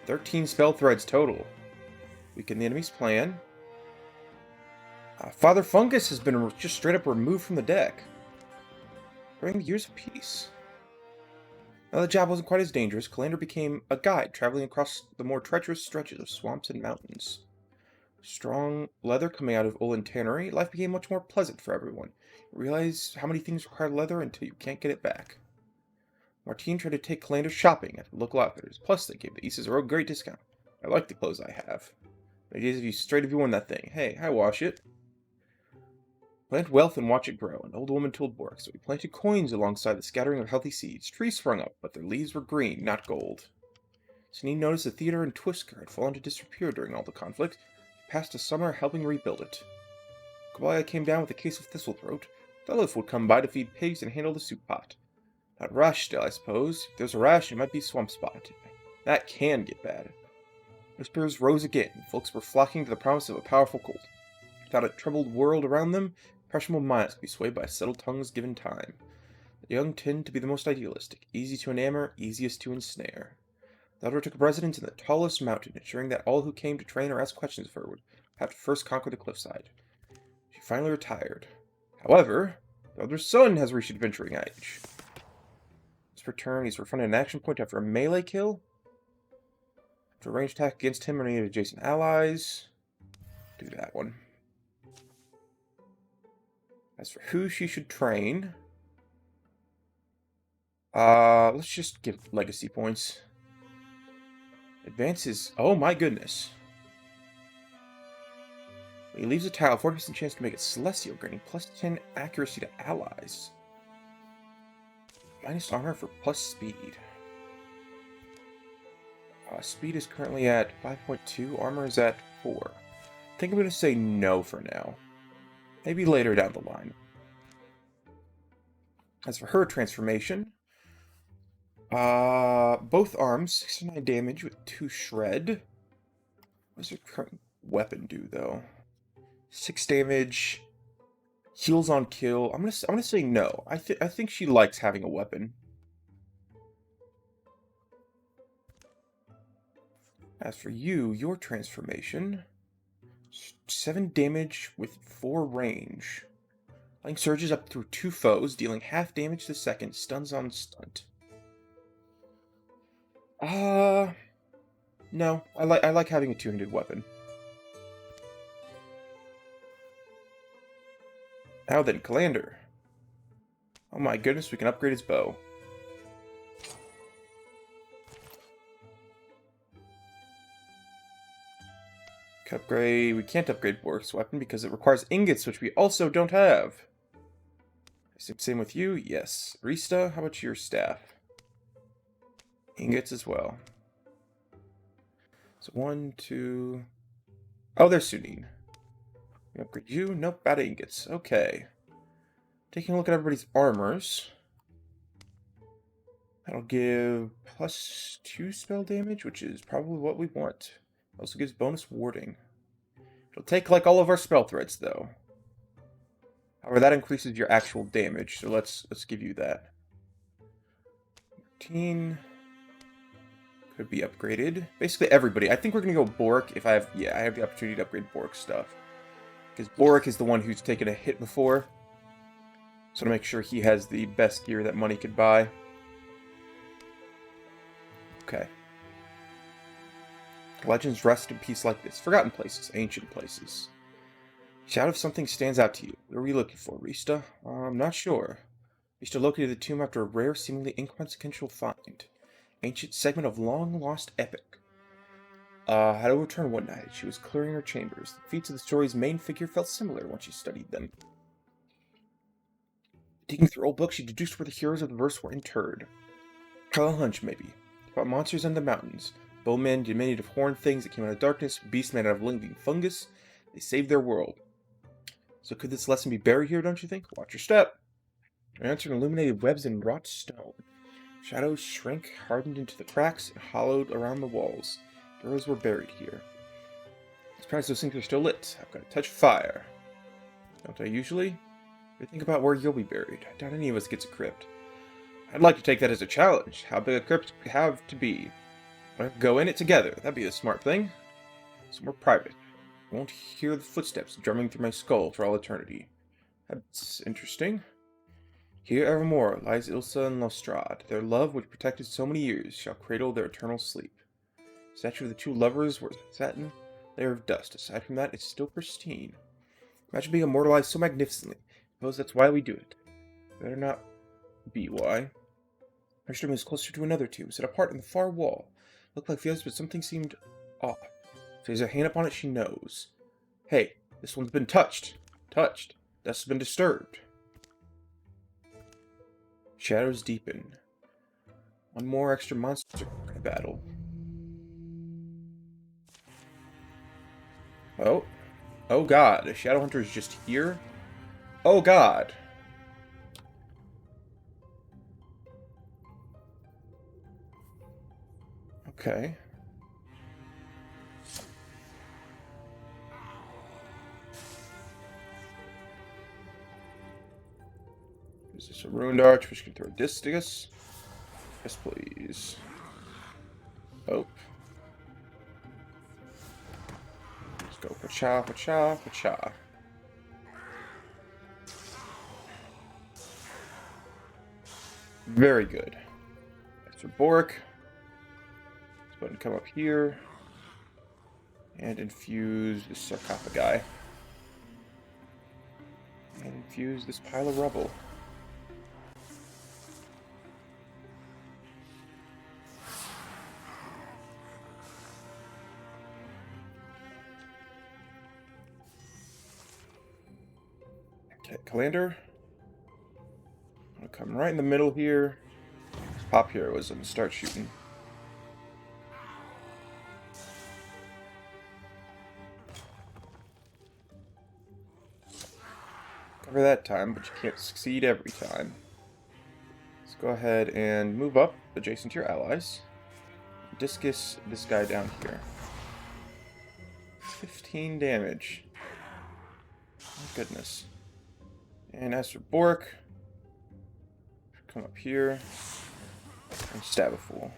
13 spell threads total. Weaken the enemy's plan. Father Fungus has been just straight up removed from the deck. Bring the Years of Peace. Now the job wasn't quite as dangerous. Calander became a guide, traveling across the more treacherous stretches of swamps and mountains. Strong leather coming out of Olin Tannery, life became much more pleasant for everyone. You realize how many things require leather until you can't get it back. Martine tried to take Calander shopping at the local outfitters. Plus, they gave the Issa's a real great discount. I like the clothes I have. The ideas of you straight if you won that thing. Hey, I wash it. Plant wealth and watch it grow, an old woman told Bork, so he planted coins alongside the scattering of healthy seeds. Trees sprung up, but their leaves were green, not gold. Sinine noticed the theater in Twisker had fallen to disrepair during all the conflict. He passed a summer helping rebuild it. Kabbalah came down with a case of thistlethroat. Thelif would come by to feed pigs and handle the soup pot. Not rash still, I suppose. If there's a rash, it might be swamp spot. That can get bad. Whispers rose again. Folks were flocking to the promise of a powerful colt. Without a troubled world around them, impressionable minds could be swayed by settled tongues given time. The young tend to be the most idealistic, easy to enamor, easiest to ensnare. The elder took residence in the tallest mountain, ensuring that all who came to train or ask questions of her would have to first conquer the cliffside. She finally retired. However, the elder's son has reached adventuring age. His return, he's refunded an action point after a melee kill. After a ranged attack against him or any adjacent allies. Do that one. As for who she should train, let's just give legacy points. Advances. Oh my goodness. When he leaves a tile, 40% chance to make it celestial, granting plus 10 accuracy to allies. Minus armor for plus speed. Speed is currently at 5.2, armor is at 4. I think I'm going to say no for now. Maybe later down the line. As for her transformation, both arms, 69 damage with 2 shred. What does her current weapon do, though? 6 damage, heals on kill. I'm gonna say no. I think she likes having a weapon. As for you, your transformation, 7 damage with 4 range. Lightning surges up through 2 foes, dealing half damage the second, stuns on stunt. No. I like having a two-handed weapon. Now then, Calander. Oh my goodness, we can upgrade his bow. We can't upgrade Bork's weapon because it requires ingots, which we also don't have. Same with you, yes. Rista, how about your staff? Ingots as well. So 1, 2... Oh, there's Sunine. We upgrade you? Nope, bad ingots. Okay. Taking a look at everybody's armors. That'll give plus 2 spell damage, which is probably what we want. Also gives bonus warding. It'll take like all of our spell threads though. However, that increases your actual damage, so let's give you that. 13 could be upgraded. Basically everybody. I think we're gonna go Bork if I have the opportunity to upgrade Bork's stuff. Because Bork is the one who's taken a hit before. So to make sure he has the best gear that money could buy. Okay. Legends rest in peace like this. Forgotten places, ancient places. Shout if something stands out to you. What are we looking for, Rista? I'm not sure. Rista located the tomb after a rare, seemingly inconsequential find. Ancient segment of long-lost epic. Had overturned one night. She was clearing her chambers. The feats of the story's main figure felt similar when she studied them. Digging through old books, she deduced where the heroes of the verse were interred. A hunch, maybe. About monsters in the mountains. Bowmen, diminutive horned things that came out of darkness, beastmen out of living fungus. They saved their world. So could this lesson be buried here, don't you think? Watch your step. Her answer illuminated webs in wrought stone. Shadows shrank, hardened into the cracks, and hollowed around the walls. Heroes were buried here. I'm surprised those things are still lit. I've got to touch fire. Don't I usually? But think about where you'll be buried. I doubt any of us gets a crypt. I'd like to take that as a challenge. How big a crypt have to be? Go in it together. That'd be a smart thing. Somewhere private. I won't hear the footsteps drumming through my skull for all eternity. That's interesting. Here evermore lies Ilsa and Lestrade. Their love, which protected so many years, shall cradle their eternal sleep. The statue of the two lovers was a satin layer of dust. Aside from that, it's still pristine. Imagine being immortalized so magnificently. Suppose that's why we do it. Better not be why. Her stream was closer to another tomb, set apart in the far wall. Looked like the others, but something seemed off. If there's a hand upon it, she knows. Hey, this one's been touched. Touched. Dust has been disturbed. Shadows deepen. One more extra monster to battle. Oh. Oh god, a Shadow Hunter is just here? Oh god. Okay. Is this a ruined arch which can throw a discus? Yes, please. Oh. Let's go pacha, pacha, pacha. Very good. Extra Boric. Let's go ahead and come up here and infuse the sarcophagi. And infuse this pile of rubble. Okay, Calander. I'm gonna come right in the middle here. Pop heroism and start shooting. Cover that time, but you can't succeed every time. Let's go ahead and move up adjacent to your allies. Discus this guy down here. 15 damage. My goodness. And as for Bork, come up here and stab a fool.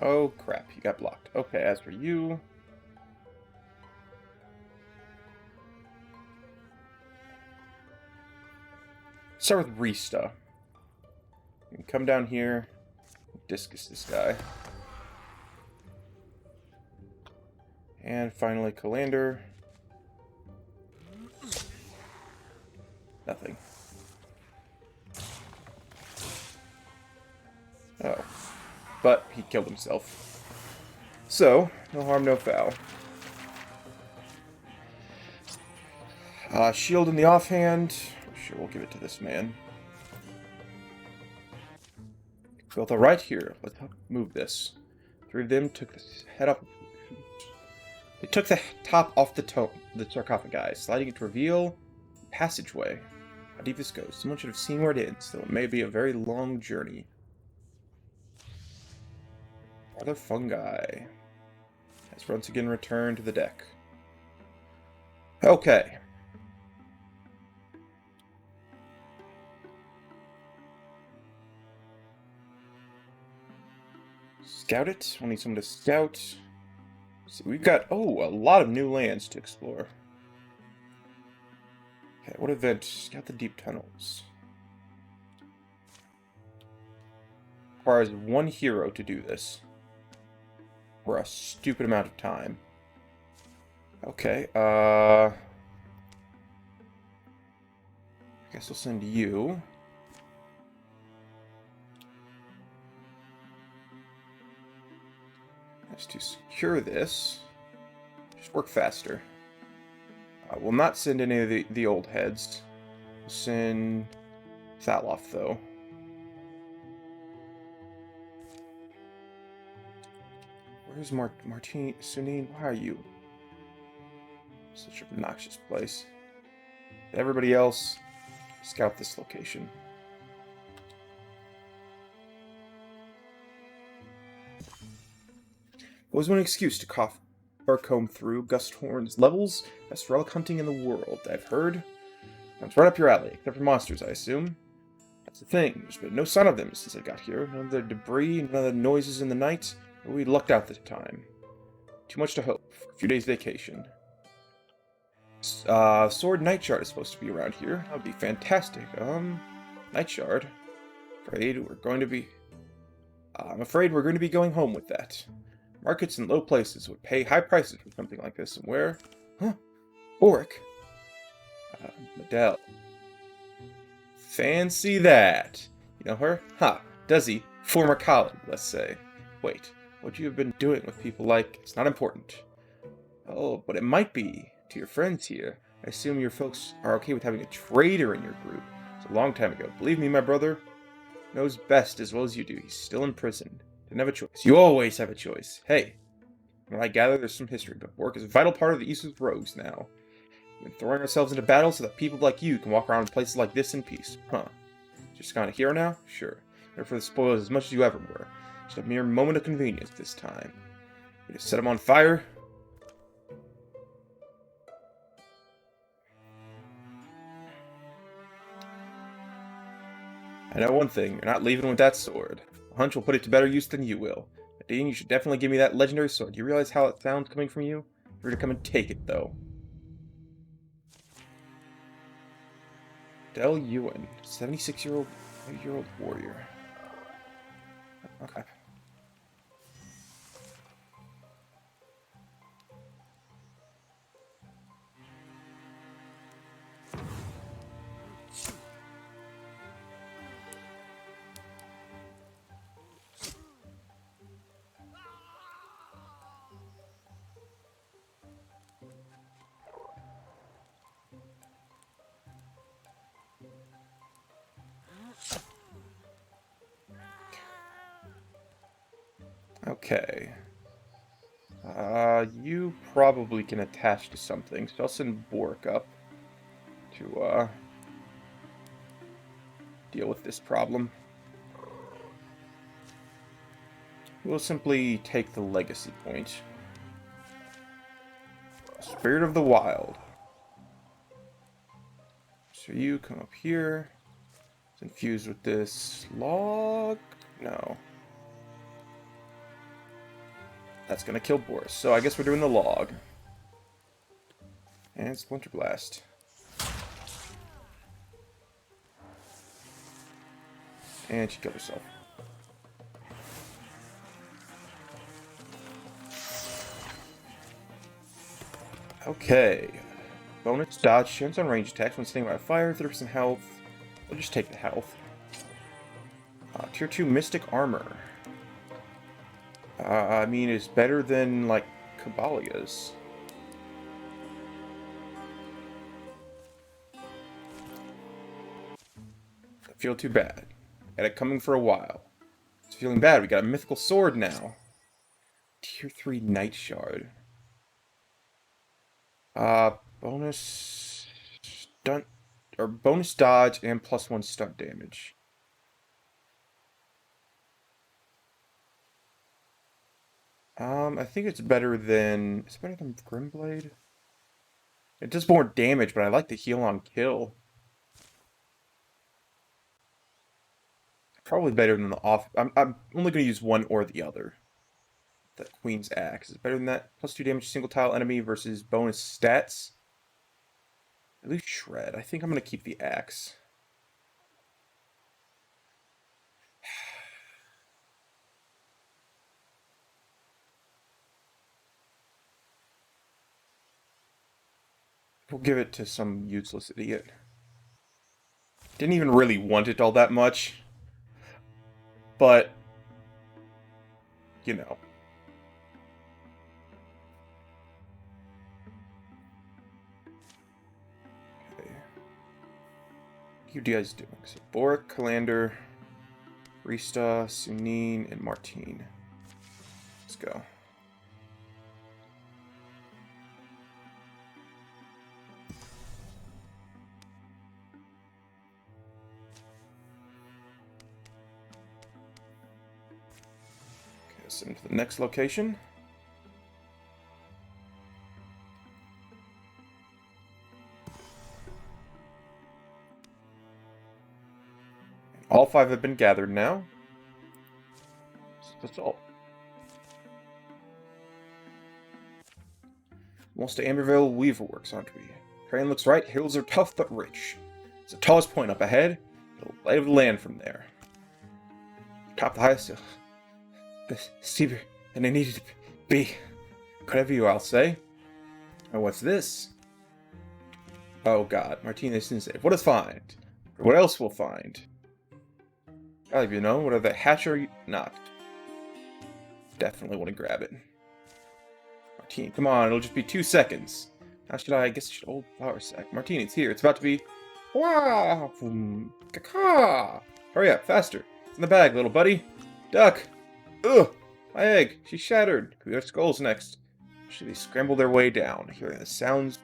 Oh crap, you got blocked. Okay, as for you... Start with Rista. You can come down here, discus this guy. And finally, Calander. Nothing. Oh. But he killed himself. So, no harm, no foul. Shield in the offhand. Sure, we'll give it to this man. Built a right here. Let's move this. Three of them took the head off. They took the top off the sarcophagi, sliding it to reveal a passageway. How deep this goes. Someone should have seen where it ends, though it may be a very long journey. Other fungi. Let's once again return to the deck. Okay. Scout it. We'll need someone to scout. See, we've got, oh, a lot of new lands to explore. Okay, what event? Scout the deep tunnels. Requires one hero to do this. For a stupid amount of time. Okay, I guess I'll send you. To secure this, just work faster. We'll not send any of the old heads. We'll send Thaloth, though. Where's Martini? Sunine? Why are you? Such an obnoxious place. Everybody else, scout this location. Always want an excuse to cough or comb through Gust Horn's levels. Best relic hunting in the world, I've heard. Sounds right up your alley, except for monsters, I assume. That's the thing, there's been no sign of them since I got here. None of the debris, none of the noises in the night. But we lucked out this time. Too much to hope for a few days vacation. Sword Night Shard is supposed to be around here. That would be fantastic. Night Shard. I'm afraid we're going to be going home with that. Markets in low places would pay high prices for something like this, and where? Huh? Boric. Medell. Fancy that. You know her? Ha, does he? Former colleague, let's say. Wait, what you have been doing with people like... It's not important. Oh, but it might be. To your friends here. I assume your folks are okay with having a traitor in your group. It's a long time ago. Believe me, my brother knows best as well as you do. He's still in prison. Didn't have a choice. You always have a choice. Hey, when I gather there's some history, but work is a vital part of the East's rogues now. We've been throwing ourselves into battle so that people like you can walk around in places like this in peace. Huh. Just kind of hero now? Sure. Therefore the spoils as much as you ever were. Just a mere moment of convenience this time. We just set him on fire. I know one thing, you're not leaving with that sword. A hunch will put it to better use than you will. Dean, you should definitely give me that legendary sword. Do you realize how it sounds coming from you? You're to come and take it, though. Del Ewan, 76-year-old warrior. Okay. Okay. You probably can attach to something, so I'll send Bork up to, deal with this problem. We'll simply take the legacy point. Spirit of the Wild. So you come up here. It's infused with this log. No. That's gonna kill Boris. So I guess we're doing the log. And Splinter Blast. And she killed herself. Okay. Bonus dodge, chance on range attacks when standing by fire, 30% health. We'll just take the health. Tier 2 Mystic Armor. I mean, it's better than, like, Kabalia's. I feel too bad. Had it coming for a while. It's feeling bad. We got a mythical sword now. Tier 3 Night Shard. Bonus stunt or bonus dodge and +1 stunt damage. I think it's better than Grimblade. It does more damage, but I like the heal on kill. Probably better than the off. I'm only going to use one or the other. The Queen's Axe is better than that. +2 damage to single tile enemy versus bonus stats. At least shred. I think I'm going to keep the axe. We'll give it to some useless idiot. Didn't even really want it all that much. But, you know. Okay. What are you guys doing? So, Boric, Kalander, Rista, Sunin, and Martine. Let's go. Send to the next location. All 5 have been gathered now. That's all. Almost to Amberville Weaver Works, aren't we? Terrain looks right. Hills are tough but rich. It's the tallest point up ahead. It'll lay of the land from there. Top the highest hill. The steeper than it needed to be. Whatever you, I'll say. Oh, what's this? Oh god, Martinez didn't say. What is find? Or what else we'll find? I'll leave you know. What are the hatch or not? Definitely want to grab it. Martine, come on, it'll just be 2 seconds. How should I guess I should old flour sack. Martine, it's here. It's about to be. Wow! Caca! Hurry up, faster. It's in the bag, little buddy. Duck! Ugh! My egg! She's shattered. Who got skulls next? Should they scramble their way down, hearing the sounds,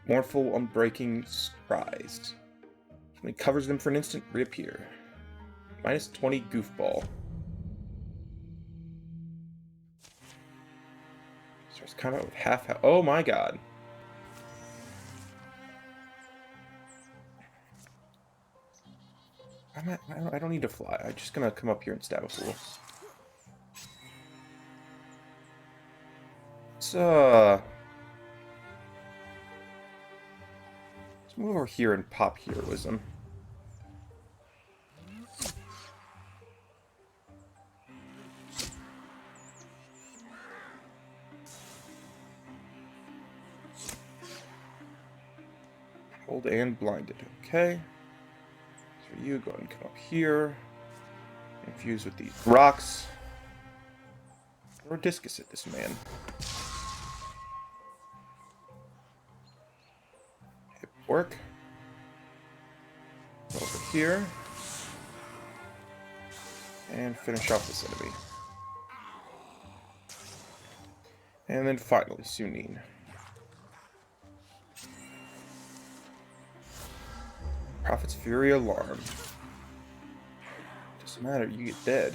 mournful, unbreaking cries. When he covers them for an instant, reappear. Minus 20 goofball. Starts combat with half. Oh my god. I don't need to fly. I'm just gonna come up here and stab a fool. Let's move over here and pop heroism. Hold and blinded. Okay. So you go and come up here. Infuse with these rocks. Throw a discus at this man. Hit work. Over here. And finish off this enemy. And then finally, Sunin. Prophet's Fury Alarm. Doesn't matter, you get dead.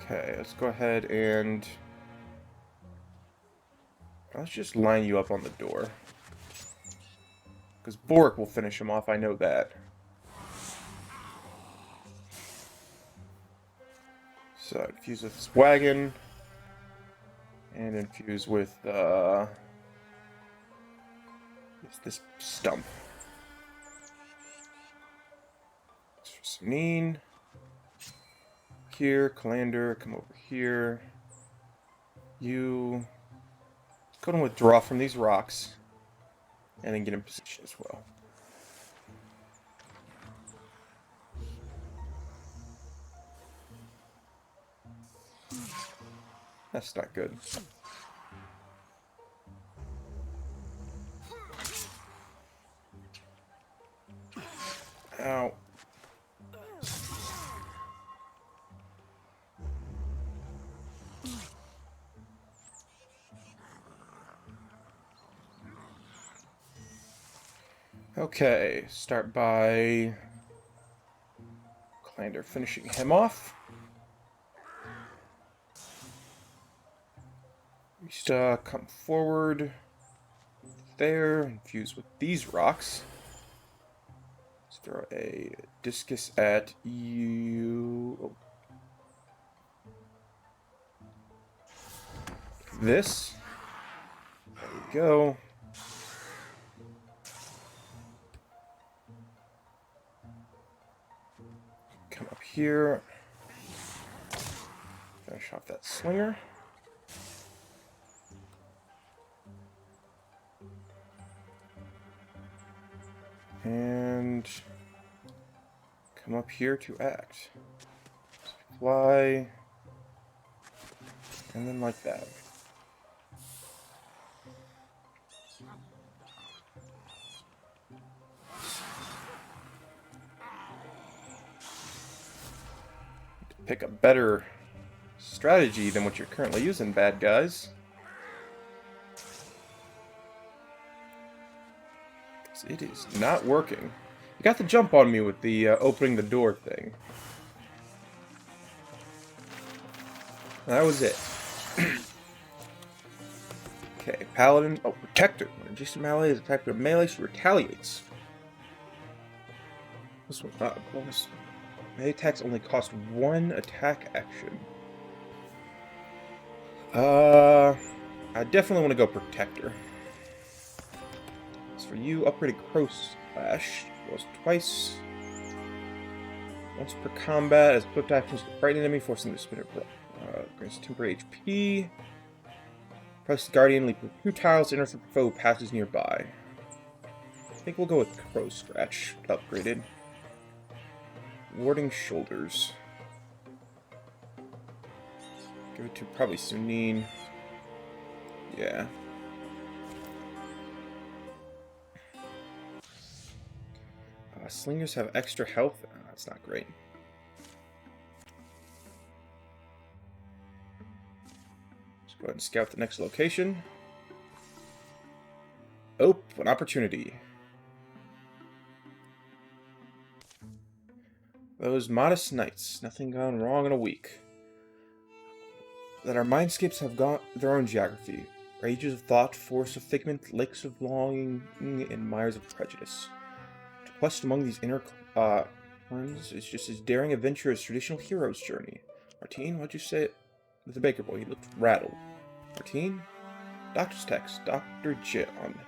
Okay, let's go ahead and... let's just line you up on the door. Because Bork will finish him off, I know that. So, infuse with this wagon. And infuse with this stump. Sunin. Here, Calander, come over here. You go and withdraw from these rocks. And then get in position as well. That's not good. Ow. Okay, start by Clander finishing him off. Just come forward there, infuse with these rocks. Let's throw a discus at you. Oh. This. There we go. Come up here. Finish off that slinger. And come up here to act. Fly. And then like that. Pick a better strategy than what you're currently using, bad guys. It is not working. You got the jump on me with the opening the door thing. That was it. Okay, Paladin. Oh, Protector. When adjacent melee is attacked with melee, she retaliates. This one, bonus. Melee attacks only cost 1 attack action. I definitely want to go Protector. As for you, upgraded Crow Slash. Rolls twice. Once per combat, as swift actions to frighten enemy, forcing them to spin it. Grants temporary HP. Press Guardian, leap with 2 tiles, intercept foe passes nearby. I think we'll go with Crow Scratch, upgraded. Warding Shoulders. Give it to probably Sunin. Yeah. Slingers have extra health. That's not great. Let's go ahead and scout the next location. Oh, an opportunity. Those modest knights. Nothing gone wrong in a week. That our mindscapes have got their own geography. Rages of thought, forests of figment, lakes of longing, and mires of prejudice. To quest among these inner currents is just as daring adventure as traditional hero's journey. Martine, what'd you say? The baker boy, he looked rattled. Martine? Doctor's text. Dr. John.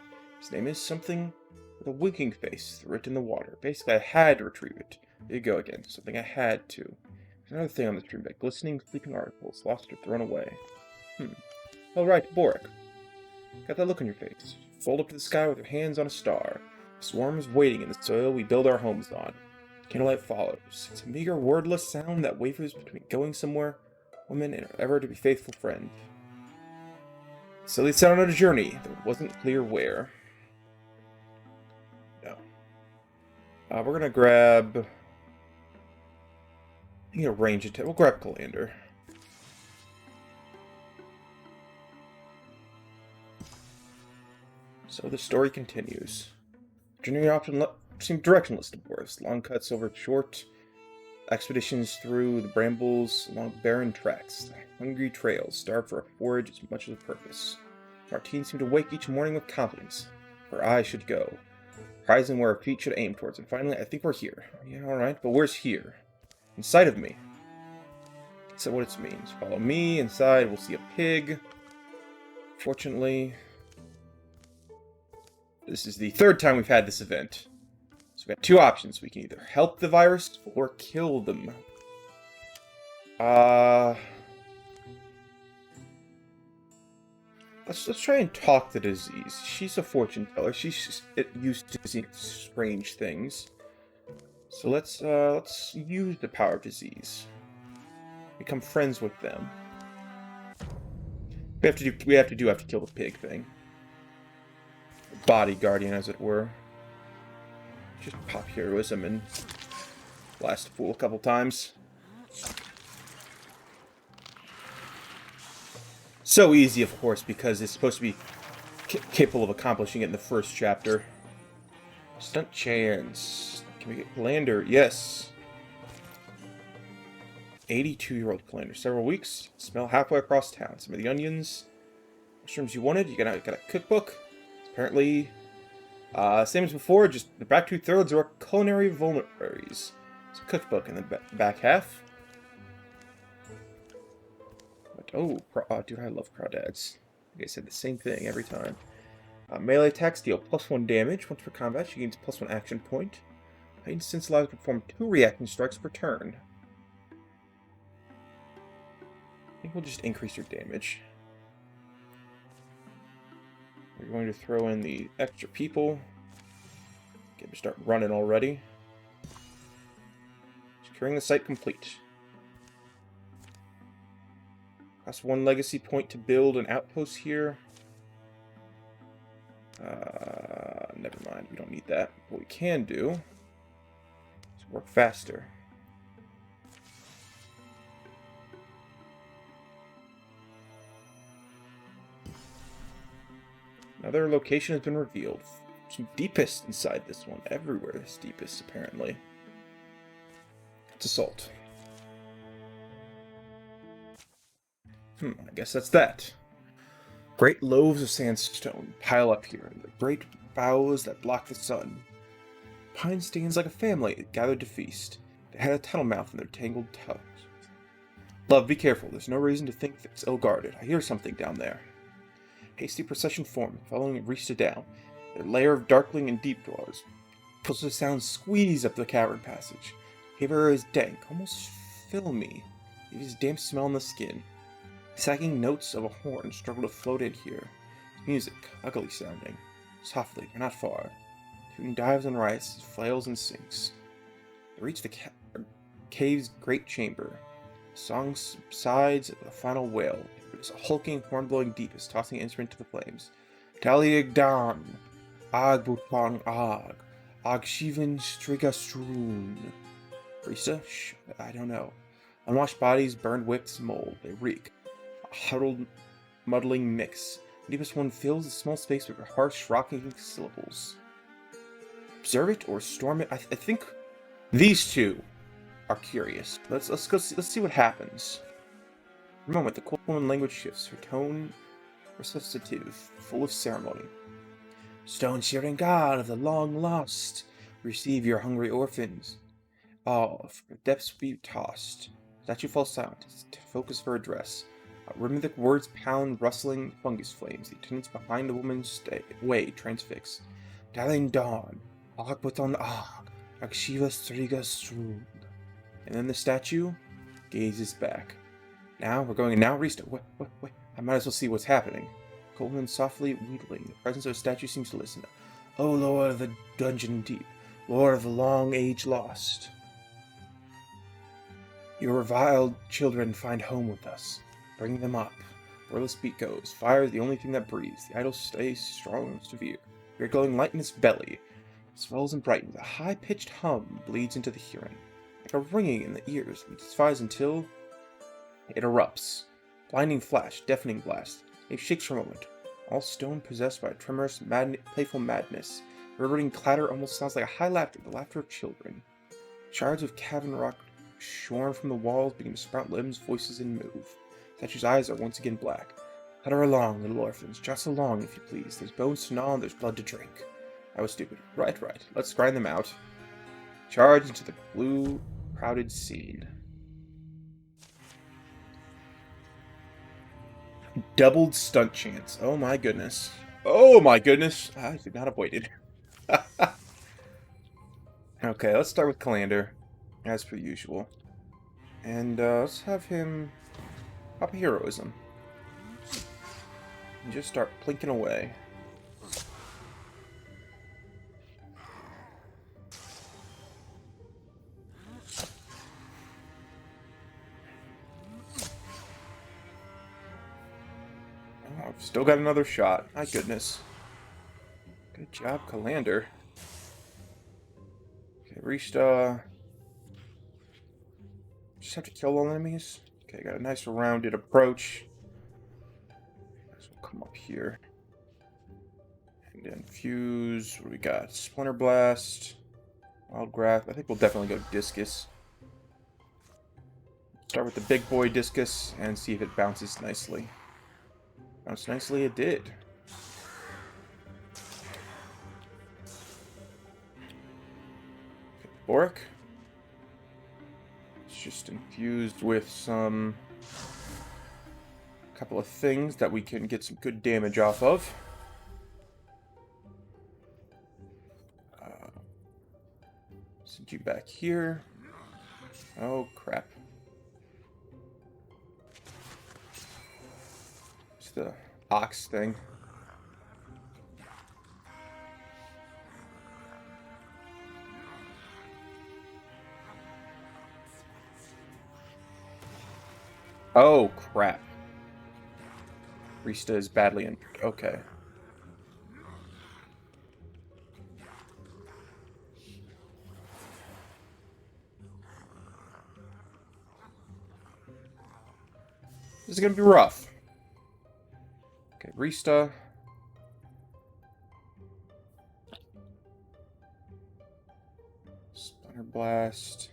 His name is something with a winking face. Threw it in the water. Basically, I had to retrieve it. There you go again. Something I had to. There's another thing on the stream bed. Glistening, sleeping articles. Lost or thrown away. All right, Boric. Got that look on your face. Fold up to the sky with your hands on a star. Swarms waiting in the soil we build our homes on. Candlelight follows. It's a meager, wordless sound that wavers between going somewhere, women, and ever to be faithful friend. Silly sound on a journey, though it wasn't clear where. No. We're gonna grab... I need a range attack. We'll grab Calander. So the story continues. Journey option seemed directionless to Boris. Long cuts over short expeditions through the brambles along barren tracks. Hungry trails, starved for a forage as much as a purpose. Martine seemed to wake each morning with confidence. Where I should go. Prizing where our feet should aim towards. And finally, I think we're here. Yeah, alright, but where's here? Inside of me. So what it means. Follow me. Inside, we'll see a pig. Fortunately... This is the 3rd time we've had this event. So we got 2 options. We can either help the virus or kill them. Let's try and talk the disease. She's a fortune teller. She's used to seeing strange things. So let's use the power of disease. Become friends with them. We have to kill the pig thing. Body guardian, as it were. Just pop heroism and blast a fool a couple times. So easy, of course, because it's supposed to be capable of accomplishing it in the first chapter. Stunt chance. Can we get Lander? Yes. 82-year-old Lander. Several weeks. Smell halfway across town. Some of the onions. Mushrooms you wanted. You got a cookbook. Apparently, same as before, just the back 2/3 are culinary vulneraries. It's a cookbook in the back half. But, dude, I love crawdads. You guys said the same thing every time. Melee attacks deal +1 damage. Once per combat, she gains +1 action point. Heightened sense allows her to perform 2 reacting strikes per turn. I think we'll just increase her damage. We're going to throw in the extra people. Okay, we start running already. Securing the site complete. Cost 1 legacy point to build an outpost here. Never mind, we don't need that. What we can do is work faster. Another location has been revealed. Some deepest inside this one. Everywhere there's deepest, apparently. It's assault. I guess that's that. Great loaves of sandstone pile up here, the great boughs that block the sun. Pine stands like a family gathered to feast. They had a tunnel mouth in their tangled tongues. Love, be careful. There's no reason to think it's ill-guarded. I hear something down there. Hasty procession formed, following Rista down. Their layer of darkling and deep dwellers. Pulls the sound squeeze up the cavern passage. The air is dank, almost filmy. It is damp smell in the skin. Sagging notes of a horn struggle to float in here. Music, ugly sounding. Softly, but not far. Tune dives and rises, flails and sinks. They reach the cave's great chamber. The song subsides at the final wail. It is a hulking, horn-blowing deep is tossing the instrument to the flames. Taliag dan, ag butpong ag shivan strigastrun. Risa? Shh, I don't know. Unwashed bodies, burned whips, mold. They reek. A huddled, muddling mix. The deepest one fills the small space with harsh, rocking syllables. Observe it or storm it? I think these two are curious. Let's see what happens. For a moment, the cold woman language shifts. Her tone resuscitative, full of ceremony. Stone-shearing god of the long lost, receive your hungry orphans. All from the depths be tossed. Statue falls silent. Focus for address. Rhythmic words pound, rustling fungus flames. The attendants behind the woman's way transfix. Dalling dawn. Agbaton ag. Agshiva striga strud. And then the statue gazes back. Now Rista. Wait. I might as well see what's happening. Coleman softly wheedling. The presence of a statue seems to listen. O Lord of the dungeon deep. Lord of the long age lost. Your reviled children find home with us. Bring them up. Where the beat goes. Fire is the only thing that breathes. The idol stays strong and severe. We are glowing light in its belly. It swells and brightens. A high-pitched hum bleeds into the hearing. Like a ringing in the ears. It satisfies until it erupts. Blinding flash, deafening blast. It shakes for a moment. All stone possessed by a tremorous, playful madness. The reverberating clatter almost sounds like a high laughter, the laughter of children. Shards of cavern rock shorn from the walls begin to sprout limbs, voices, and move. Statue's eyes are once again black. Hutter along, little orphans. Just along, if you please. There's bones to gnaw and there's blood to drink. I was stupid. Right. Let's grind them out. Charge into the blue, crowded scene. Doubled stunt chance. Oh my goodness. I did not have waited. Okay, let's start with Calander, as per usual. And let's have him pop a heroism. And just start plinking away. Oh, I've still got another shot. My goodness. Good job, Calander. Okay, Rista. Just have to kill all enemies. Okay, got a nice rounded approach. So we'll come up here. And then fuse. What do we got? Splinter Blast. Wild Graph. I think we'll definitely go Discus. Start with the big boy Discus and see if it bounces nicely. Bounced nicely, it did. Okay, Boric. It's just infused with some couple of things that we can get some good damage off of. Send you back here. Oh crap. It's the ox thing. Oh, crap. Rista is badly injured. Okay. This is gonna be rough. Okay, Rista. Splinter Blast.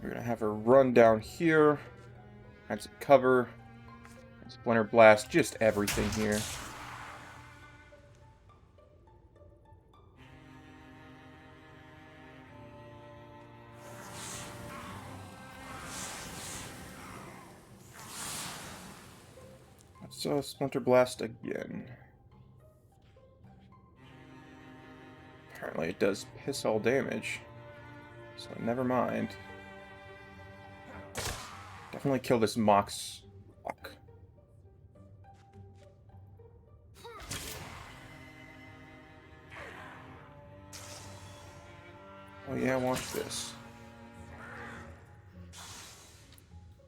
We're gonna have her run down here. Have some cover. Splinter Blast, just everything here. Let's Splinter Blast again. Apparently it does piss all damage. So never mind. Definitely kill this Mox Walk. Oh yeah, watch this.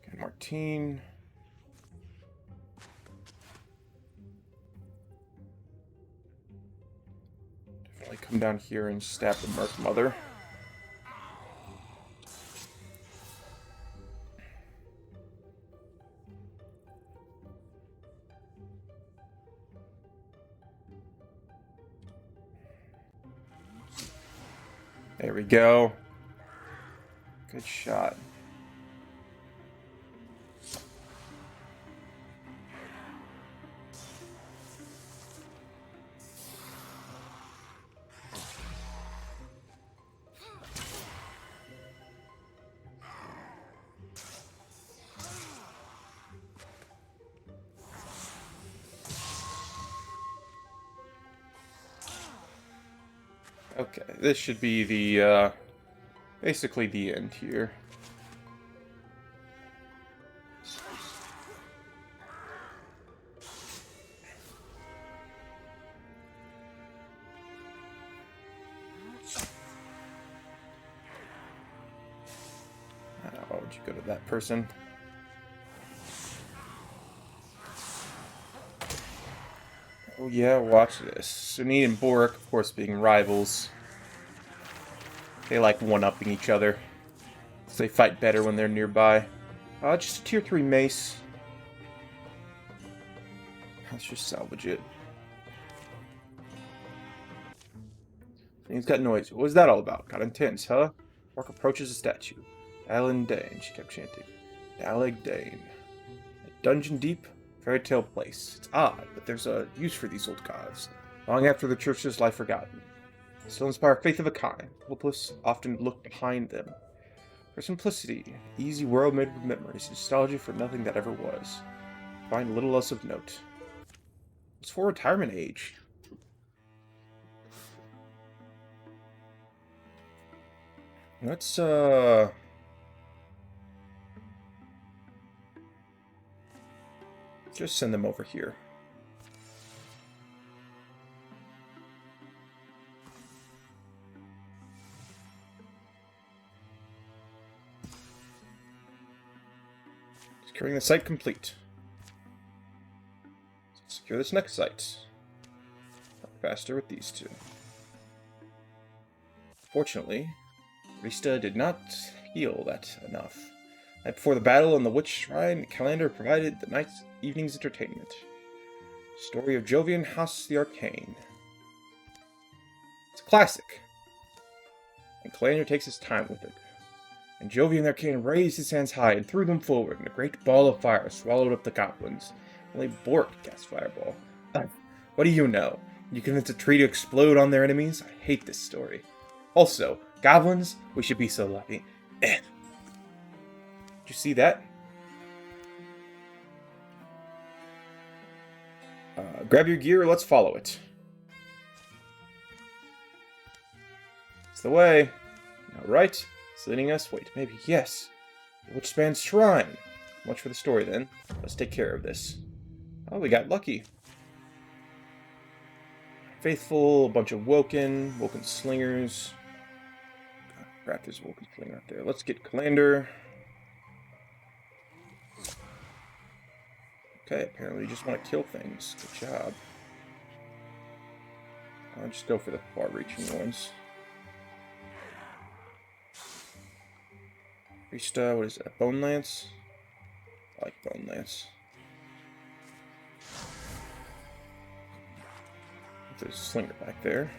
Okay, Martine. Definitely come down here and stab the Merc Mother. There we go. Good shot. Okay, this should be the, basically the end here. Why would you go to that person? Oh yeah, watch this. Sunit and Boric, of course, being rivals. They like one-upping each other. So they fight better when they're nearby. Just a tier 3 mace. Let's just salvage it. Things got noisy. What was that all about? Got intense, huh? Orc approaches the statue. Dalig Dane, she kept chanting. Dalig Dane. A dungeon deep, fairy tale place. It's odd, but there's a use for these old gods. Long after the church's lie forgotten. Still inspire faith of a kind. Hopeless often look behind them. For simplicity, easy world made with memories, nostalgia for nothing that ever was. Find little else of note. It's for retirement age. Let's just send them over here. Securing the site complete. Let's secure this next site. Faster with these two. Fortunately, Rista did not heal that enough. Night before the battle in the Witch Shrine, Calendar provided the evening's entertainment. Story of Jovian House the Arcane. It's a classic. And Calendar takes his time with it. And Jovian the Arcane raised his hands high and threw them forward, and a great ball of fire swallowed up the goblins. Only Bork cast Fireball. What do you know? You convince a tree to explode on their enemies? I hate this story. Also, goblins, we should be so lucky. Did you see that? Grab your gear, let's follow it. It's the way. Alright, it's leading us. Wait, maybe, yes. Witchman's Shrine. Much for the story then. Let's take care of this. Oh, we got lucky. Faithful, a bunch of Woken Slingers. God, crap, there's a Woken Slinger out there. Let's get Calendar. Okay, apparently you just want to kill things. Good job. I'll just go for the far-reaching ones. Rista, what is that? Bone Lance? I like Bone Lance. There's a slinger back there.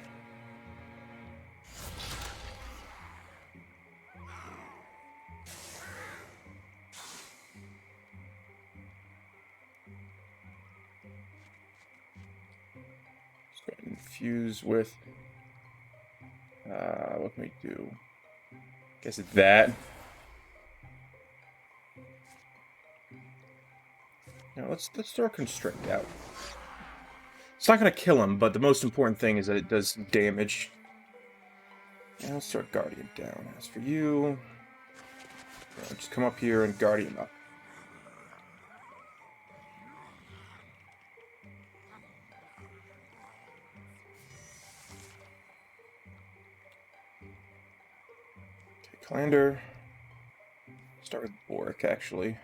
fuse with... what can we do? Guess it's that. Now let's throw a constrict out. It's not going to kill him, but the most important thing is that it does damage. And let's start Guardian down. As for you, just come up here and Guardian up. Okay, Calander. Start with Boric, actually.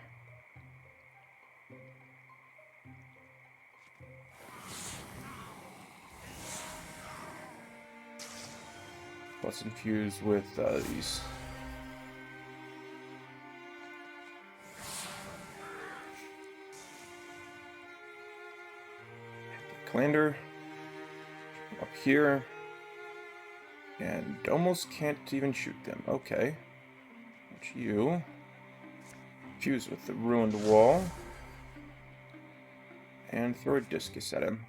Let's infuse with these. Calander up here, and almost can't even shoot them. Okay, that's you. Fuse with the ruined wall, and throw a discus at him.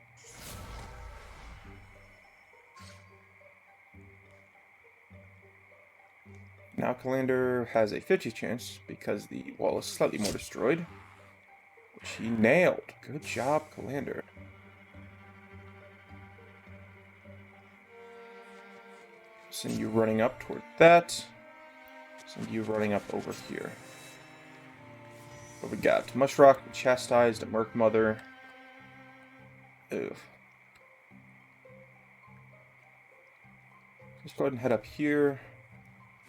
Now Calander has a 50 chance because the wall is slightly more destroyed, which he nailed. Good job, Calander. Send you running up toward that. Send you running up over here. What we got? Mushrock, Chastised, a Merc Mother. Ugh. Let's go ahead and head up here.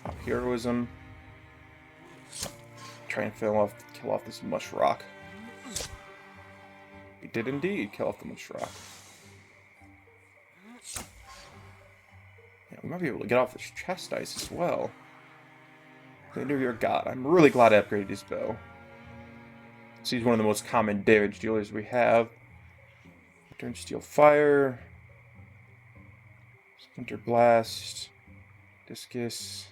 Pop Heroism. Try and kill off this Mushrock. We did indeed kill off the Mushrock. Yeah, we might be able to get off this Chastise as well. Calander, your god. I'm really glad I upgraded his bow. So he's one of the most common damage dealers we have. Turn Steel Fire. Splinter Blast. Discus.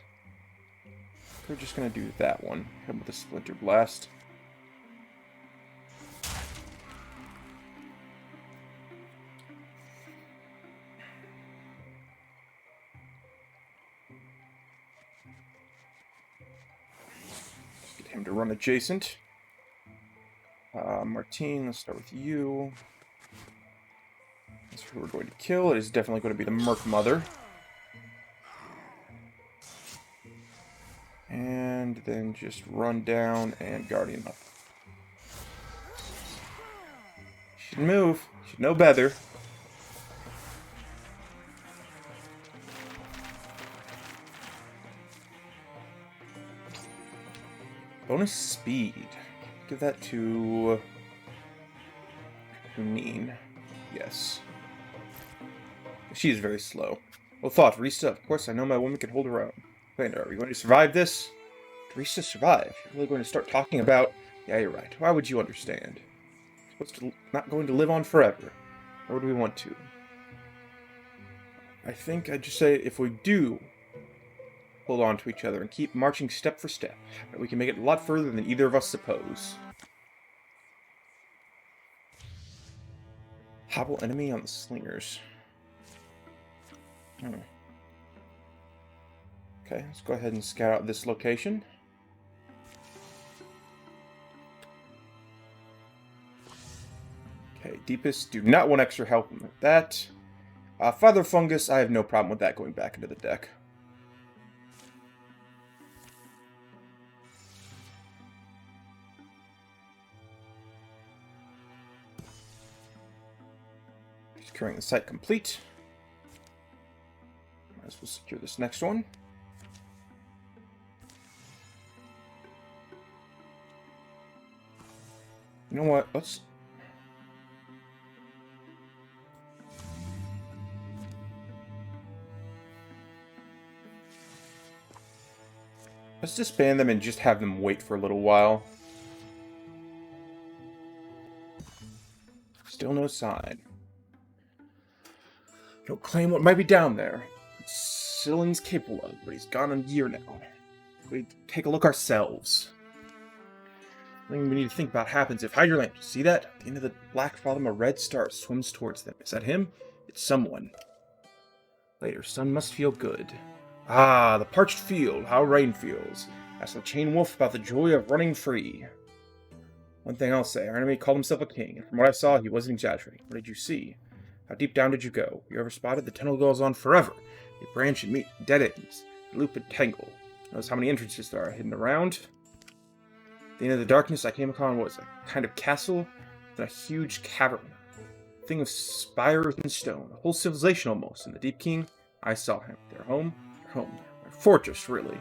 We're just going to do that one. Hit him with a Splinter Blast. Get him to run adjacent. Martine, let's start with you. That's who we're going to kill. It is definitely going to be the Merc Mother. And then just run down and Guardian up. Should move. Should know better. Bonus speed. Give that to Huneen. Yes. She is very slow. Well thought, Risa. Of course, I know my woman can hold her own. Are we going to survive this? Risa, survive? You're really going to start talking about... Yeah, you're right. Why would you understand? Not going to live on forever. Or do we want to? I think I'd just say if we do hold on to each other and keep marching step for step, we can make it a lot further than either of us suppose. Hobble enemy on the slingers. Okay, let's go ahead and scout out this location. Okay, Deepest, do not want extra help with that. Father Fungus, I have no problem with that going back into the deck. Securing the site complete. Might as well secure this next one. You know what? Let's disband them and just have them wait for a little while. Still no sign. Don't claim what might be down there. Sillin's capable of, but he's gone a year now. We take a look ourselves. The thing we need to think about happens if Hydrolamp, you see that? At the end of the black bottom, a red star swims towards them. Is that him? It's someone. Later, sun must feel good. Ah, the parched field, how rain feels. Ask the chain wolf about the joy of running free. One thing I'll say, our enemy called himself a king, and from what I saw, he wasn't exaggerating. What did you see? How deep down did you go? You ever spotted the tunnel goes on forever? They branch and meet, dead ends, loop and tangle. Notice how many entrances there are hidden around? At the end of the darkness, I came upon what was a kind of castle, then a huge cavern. A thing of spires and stone, a whole civilization almost. And the Deep King, I saw him. Their home, their fortress, really.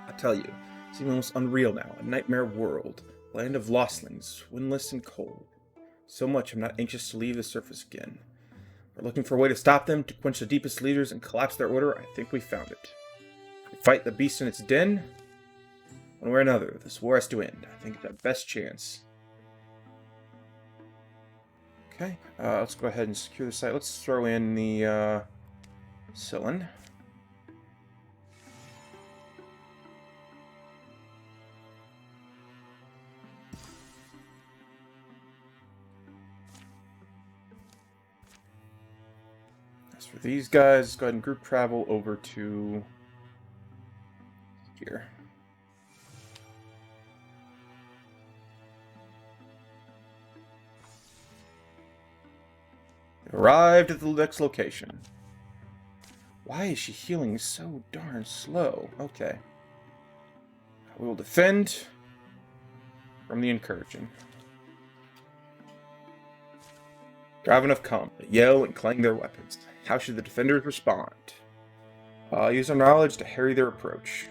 I tell you, it seems almost unreal now, a nightmare world. Land of lostlings, windless and cold. So much I'm not anxious to leave the surface again. We're looking for a way to stop them, to quench the deepest leaders and collapse their order. I think we found it. We fight the beast in its den. One way or another, this war has to end. I think it's our best chance. Okay, let's go ahead and secure the site. Let's throw in the cylinder. As for these guys, go ahead and group travel over to here. Arrived at the next location. Why is she healing so darn slow? Okay. We will defend from the incursion. Draven have come. They yell and clang their weapons. How should the defenders respond? Use our knowledge to harry their approach.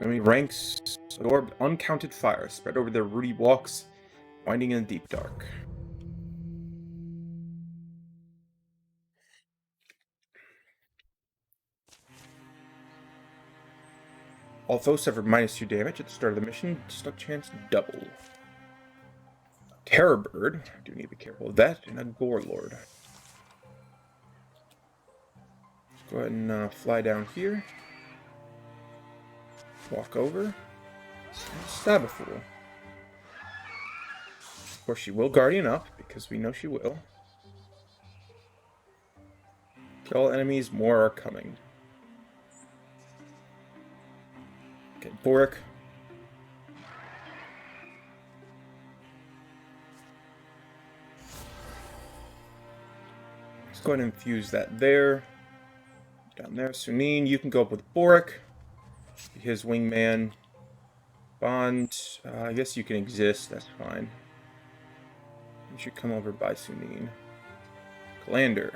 Enemy ranks absorbed uncounted fire spread over their rooty walks, winding in the deep dark. All foes suffered -2 damage at the start of the mission. Stuck chance double. Terror Bird. I do need to be careful of that. And a Gore Lord. Let's go ahead and fly down here. Walk over. And stab a fool. Of course, she will Guardian up, because we know she will. Kill enemies, more are coming. Okay, Boric. Let's go ahead and infuse that there. Down there, Sunin, you can go up with Boric. His wingman. Bond, I guess you can exist, that's fine. You should come over by Sunin. Galander.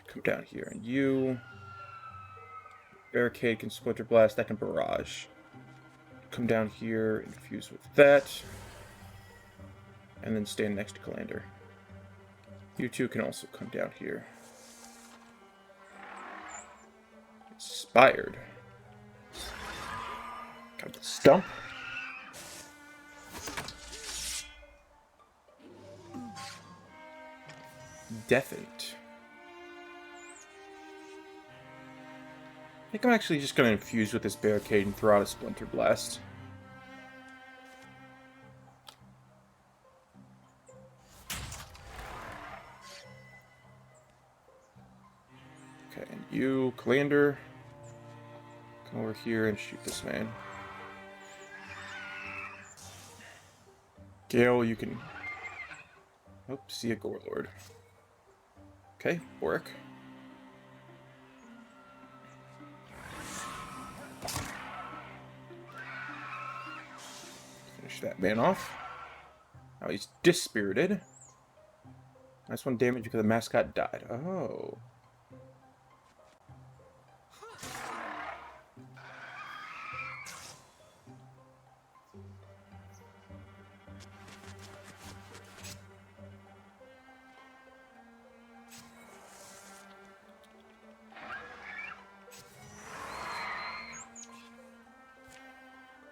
Come down here, and you... Barricade can Splinter Blast, that can Barrage. Come down here, infuse with that. And then stand next to Galander. You two can also come down here. Inspired. Got the stump. Deafened. I think I'm actually just going to infuse with this barricade and throw out a Splinter Blast. Okay, and you, Galander, come over here and shoot this man. Gale, you can... Oh, see a Gore Lord. Okay, Boric. Finish that man off. Now he's dispirited. Nice one damage because the mascot died. Oh.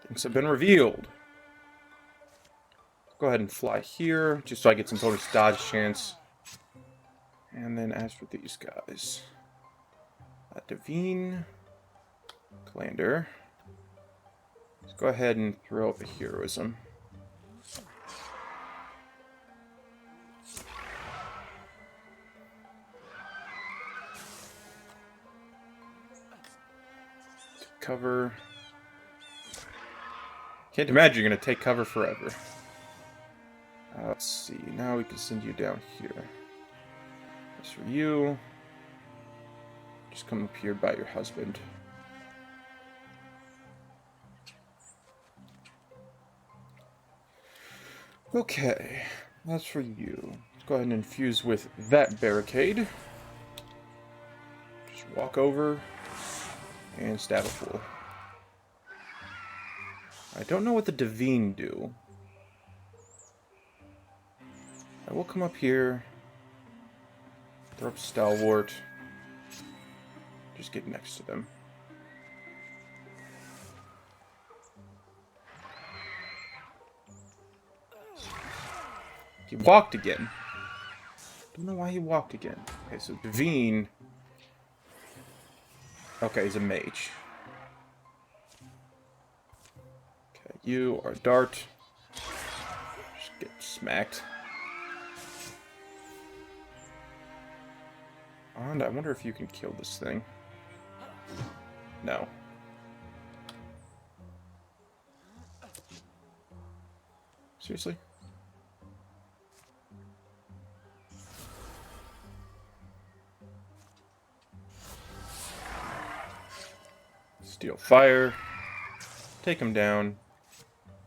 Things have been revealed. Go ahead and fly here, just so I get some bonus dodge chance. And then as for these guys, Devine, Galander. Let's go ahead and throw up a heroism. cover. Can't imagine you're going to take cover forever. Let's see. Now we can send you down here. As for you, just come up here by your husband. Okay, that's for you. Let's go ahead and infuse with that barricade. Just walk over and stab a fool. I don't know what the Divine do. I will come up here, throw up Stalwart, just get next to them. He walked again. Don't know why he walked again. Okay, so Divine. Okay, he's a mage. Okay, you are Dart. Just get smacked. And I wonder if you can kill this thing. No. Seriously? Steal fire. Take him down.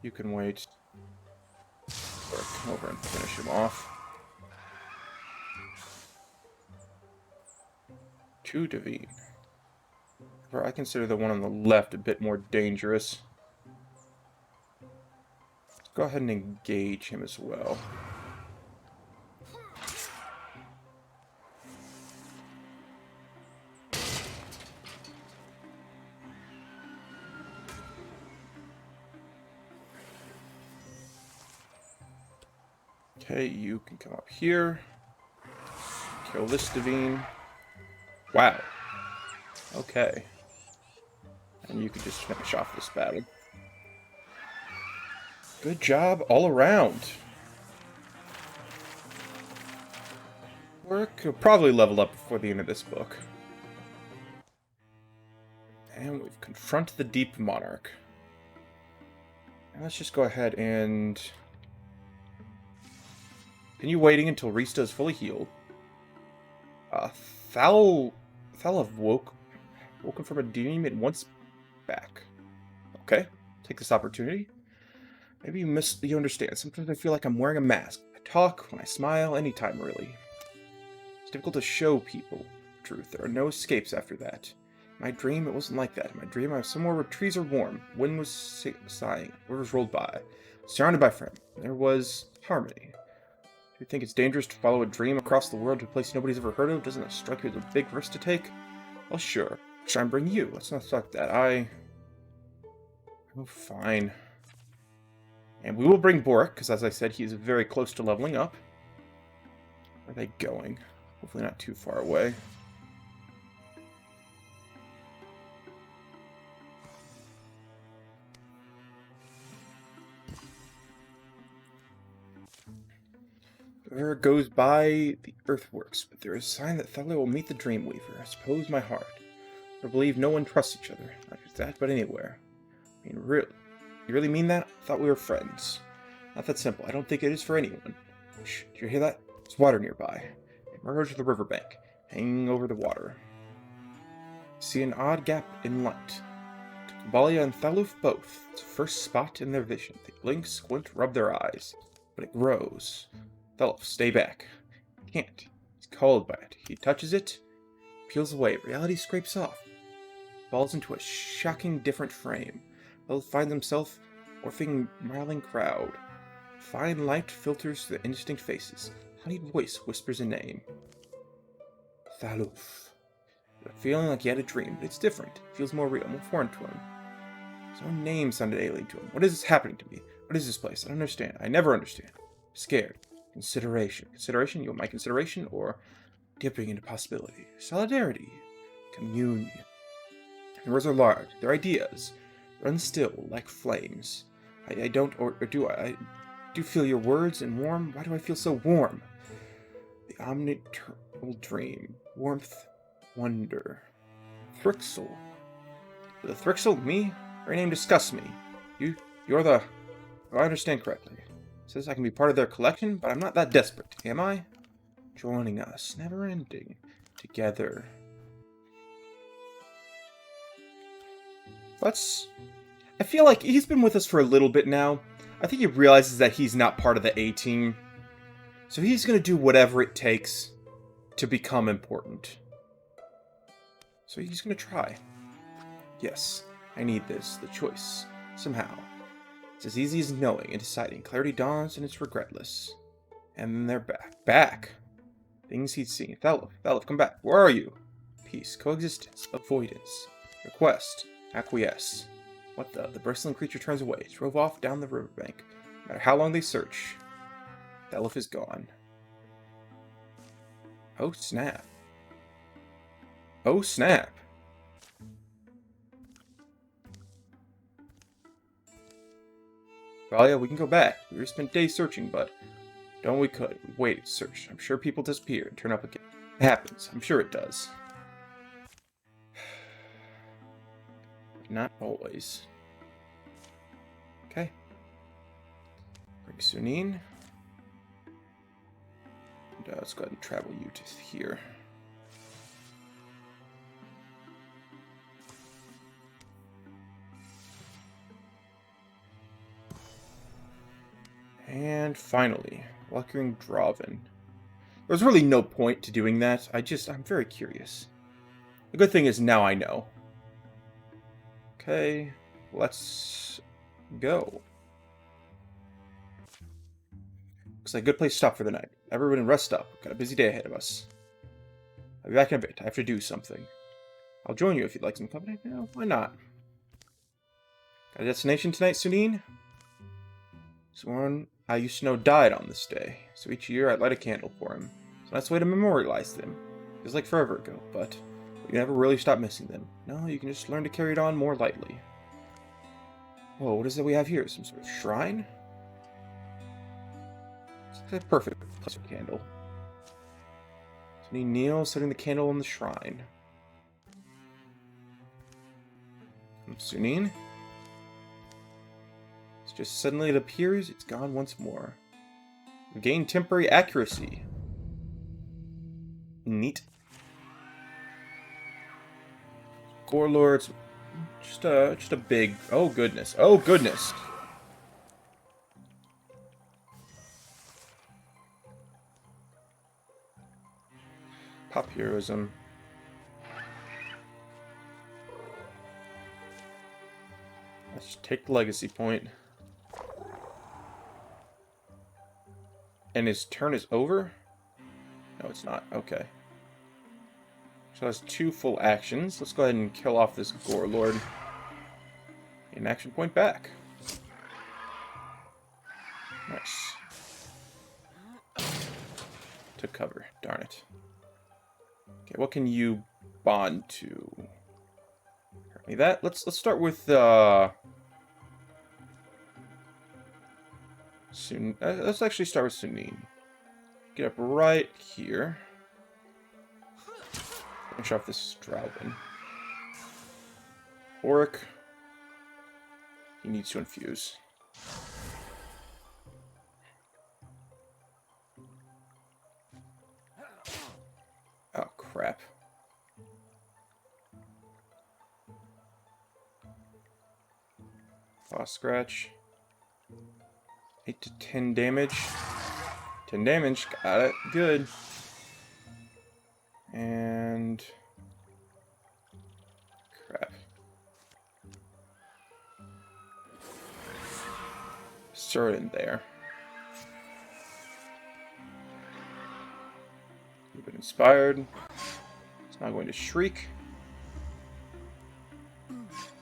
You can wait. Or come over and finish him off. 2 Divine. Or I consider the one on the left a bit more dangerous. Let's go ahead and engage him as well. Okay, you can come up here. Kill this Divine. Wow. Okay. And you can just finish off this battle. Good job all around. We'll probably level up before the end of this book. And we've confronted the Deep Monarch. And let's just go ahead and continue waiting until Rista is fully healed. Thal have woken from a dream it once back. Okay, take this opportunity. Maybe you understand. Sometimes I feel like I'm wearing a mask. I talk, when I smile, anytime really. It's difficult to show people the truth. There are no escapes after that. In my dream, it wasn't like that. In my dream, I was somewhere where trees are warm. Wind was sighing. Rivers rolled by. Surrounded by friends. There was harmony. Do you think it's dangerous to follow a dream across the world to a place nobody's ever heard of? Doesn't that strike you as a big risk to take? Well, sure. Should I bring you? Let's not talk that. Oh, fine. And we will bring Boric, because as I said, he is very close to leveling up. Where are they going? Hopefully not too far away. Whoever goes by the earthworks, but there is a sign that Thalia will meet the Dreamweaver. I suppose my heart. I believe no one trusts each other. Not just that, but anywhere. I mean, really? You really mean that? I thought we were friends. Not that simple. I don't think it is for anyone. Shh, did you hear that? There's water nearby. Emerge to the riverbank, hanging over the water. See an odd gap in light. Kubalia and Thaluf both. It's the first spot in their vision. They blink, squint, rub their eyes. But it grows. Thaluf, stay back. He can't. He's called by it. He touches it, peels away. Reality scrapes off. Falls into a shocking different frame. They'll find themselves orphing marveling crowd. Fine light filters through the indistinct faces. Honeyed voice whispers a name. Thaluf. Feeling like he had a dream, but it's different. It feels more real, more foreign to him. His own name sounded alien to him. What is this happening to me? What is this place? I don't understand. I never understand. I'm scared. Consideration. Consideration? You want my consideration? Or dipping into possibility? Solidarity. Communion. The words are large. They're ideas. Run still, like flames. I don't, or do I? I do feel your words and warm. Why do I feel so warm? The omniternal dream. Warmth. Wonder. Thrixel. The Thrixel? Me? Your name disgusts me. You're the... If I understand correctly. It says I can be part of their collection, but I'm not that desperate, am I? Joining us, never ending. Together. I feel like he's been with us for a little bit now. I think he realizes that he's not part of the A-team. So he's going to do whatever it takes to become important. So he's going to try. Yes, I need this, the choice. Somehow. It's as easy as knowing and deciding. Clarity dawns and it's regretless. And then they're back. Back! Things he'd seen. Thalif, come back. Where are you? Peace, coexistence, avoidance, request, acquiesce. What the? The bristling creature turns away, drove off down the riverbank. No matter how long they search, Thalif is gone. Oh snap. Oh snap. Well, yeah, we can go back. We spent days searching, but don't we could. We waited, searched. I'm sure people disappear and turn up again. It happens. I'm sure it does. Not always. Okay. Bring Sunin. And, let's go ahead and travel you to here. And finally, Walkering Draven. There's really no point to doing that. I'm very curious. The good thing is now I know. Okay, let's go. Looks like a good place to stop for the night. Everyone rest up. Got a busy day ahead of us. I'll be back in a bit. I have to do something. I'll join you if you'd like some company. No, why not? Got a destination tonight, Sunin? Someone I used to know died on this day, so each year I'd light a candle for him. It's a nice way to memorialize them. Feels like forever ago, but you never really stop missing them. No, you can just learn to carry it on more lightly. Whoa, what is it we have here? Some sort of shrine? It's a perfect place for a candle. So he kneels, setting the candle on the shrine. Sunin? It's just suddenly it appears, it's gone once more. Gain temporary accuracy. Neat. Gore Lords, just a big. Oh goodness! Oh goodness! Pop heroism. Let's just take the legacy point. And his turn is over? No, it's not. Okay. So that's 2 full actions. Let's go ahead and kill off this Gore Lord. An action point back. Nice. Took cover. Darn it. Okay, what can you bond to? Apparently that. Let's start with let's actually start with Sunin. Get up right here. Finish off this Draven. Auric. He needs to infuse. Oh, crap. Boss scratch. 8 to 10 damage. 10 damage. Got it. Good. And... crap. Stir it in there. You've been inspired. It's not going to shriek.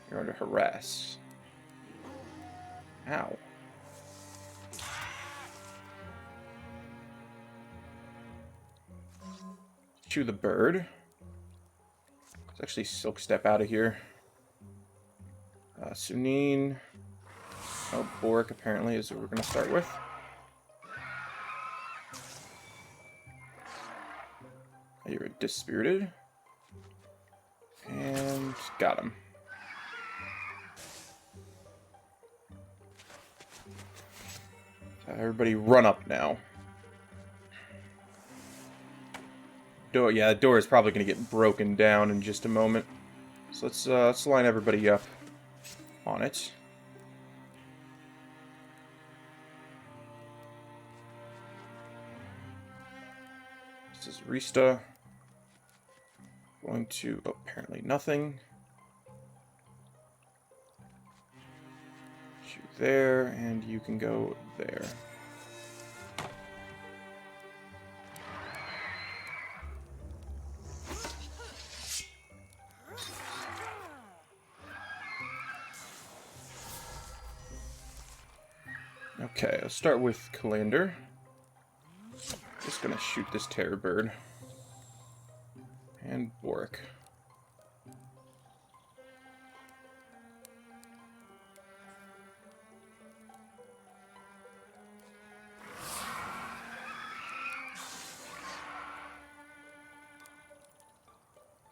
You're going to harass. Ow. Chew the bird. Let's actually Silk Step out of here. Sunin. Oh, Boric apparently is what we're going to start with. You're dispirited. And got him. Everybody run up now. Door, yeah, the door is probably going to get broken down in just a moment. So let's line everybody up on it. This is Rista. Going to, oh, apparently nothing. You there, and you can go there. Okay, let's start with Kalander. Just gonna shoot this terror bird. And Boric.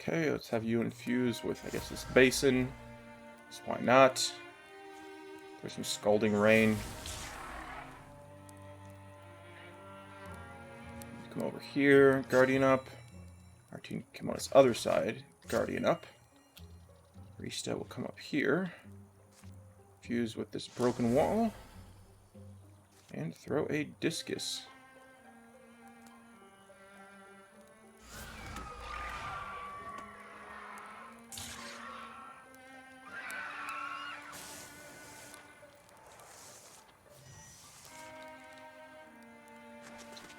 Okay, let's have you infuse with, I guess, this basin. So why not? There's some scalding rain. Come over here, Guardian up. Our team come on this other side, Guardian up. Rista will come up here. Fuse with this broken wall. And throw a discus.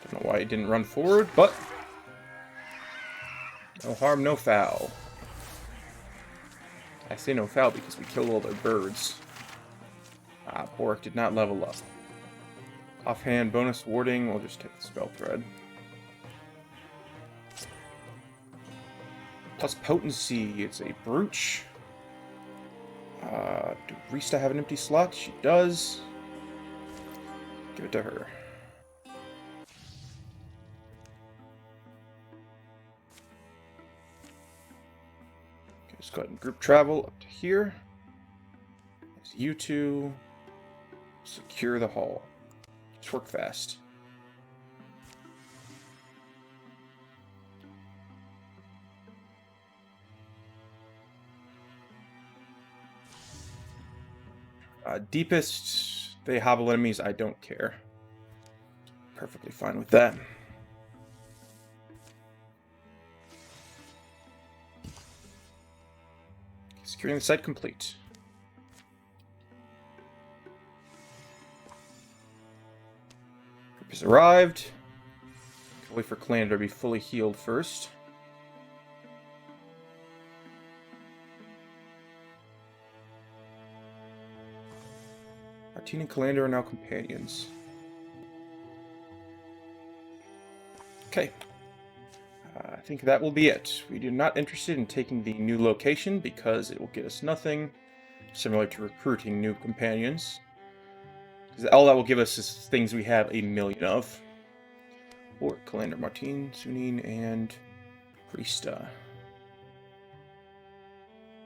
Don't know why he didn't run forward, but no harm, no foul. I say no foul because we killed all their birds. Ah, Boric did not level up. Offhand bonus warding, we'll just take the spell thread. Plus potency, it's a brooch. Do Rista have an empty slot? She does. Give it to her. Okay, let's go ahead and group travel up to here. As you two secure the hall. Just work fast. Deepest, they hobble enemies, I don't care. Perfectly fine with that. Securing the site complete. Group has arrived. Wait for Kalander to be fully healed first. Martine and Kalander are now companions. Okay. I think that will be it. We are not interested in taking the new location because it will get us nothing, similar to recruiting new companions. Because all that will give us is things we have a million of. Or Kalander, Martine, Sunin, and Rista.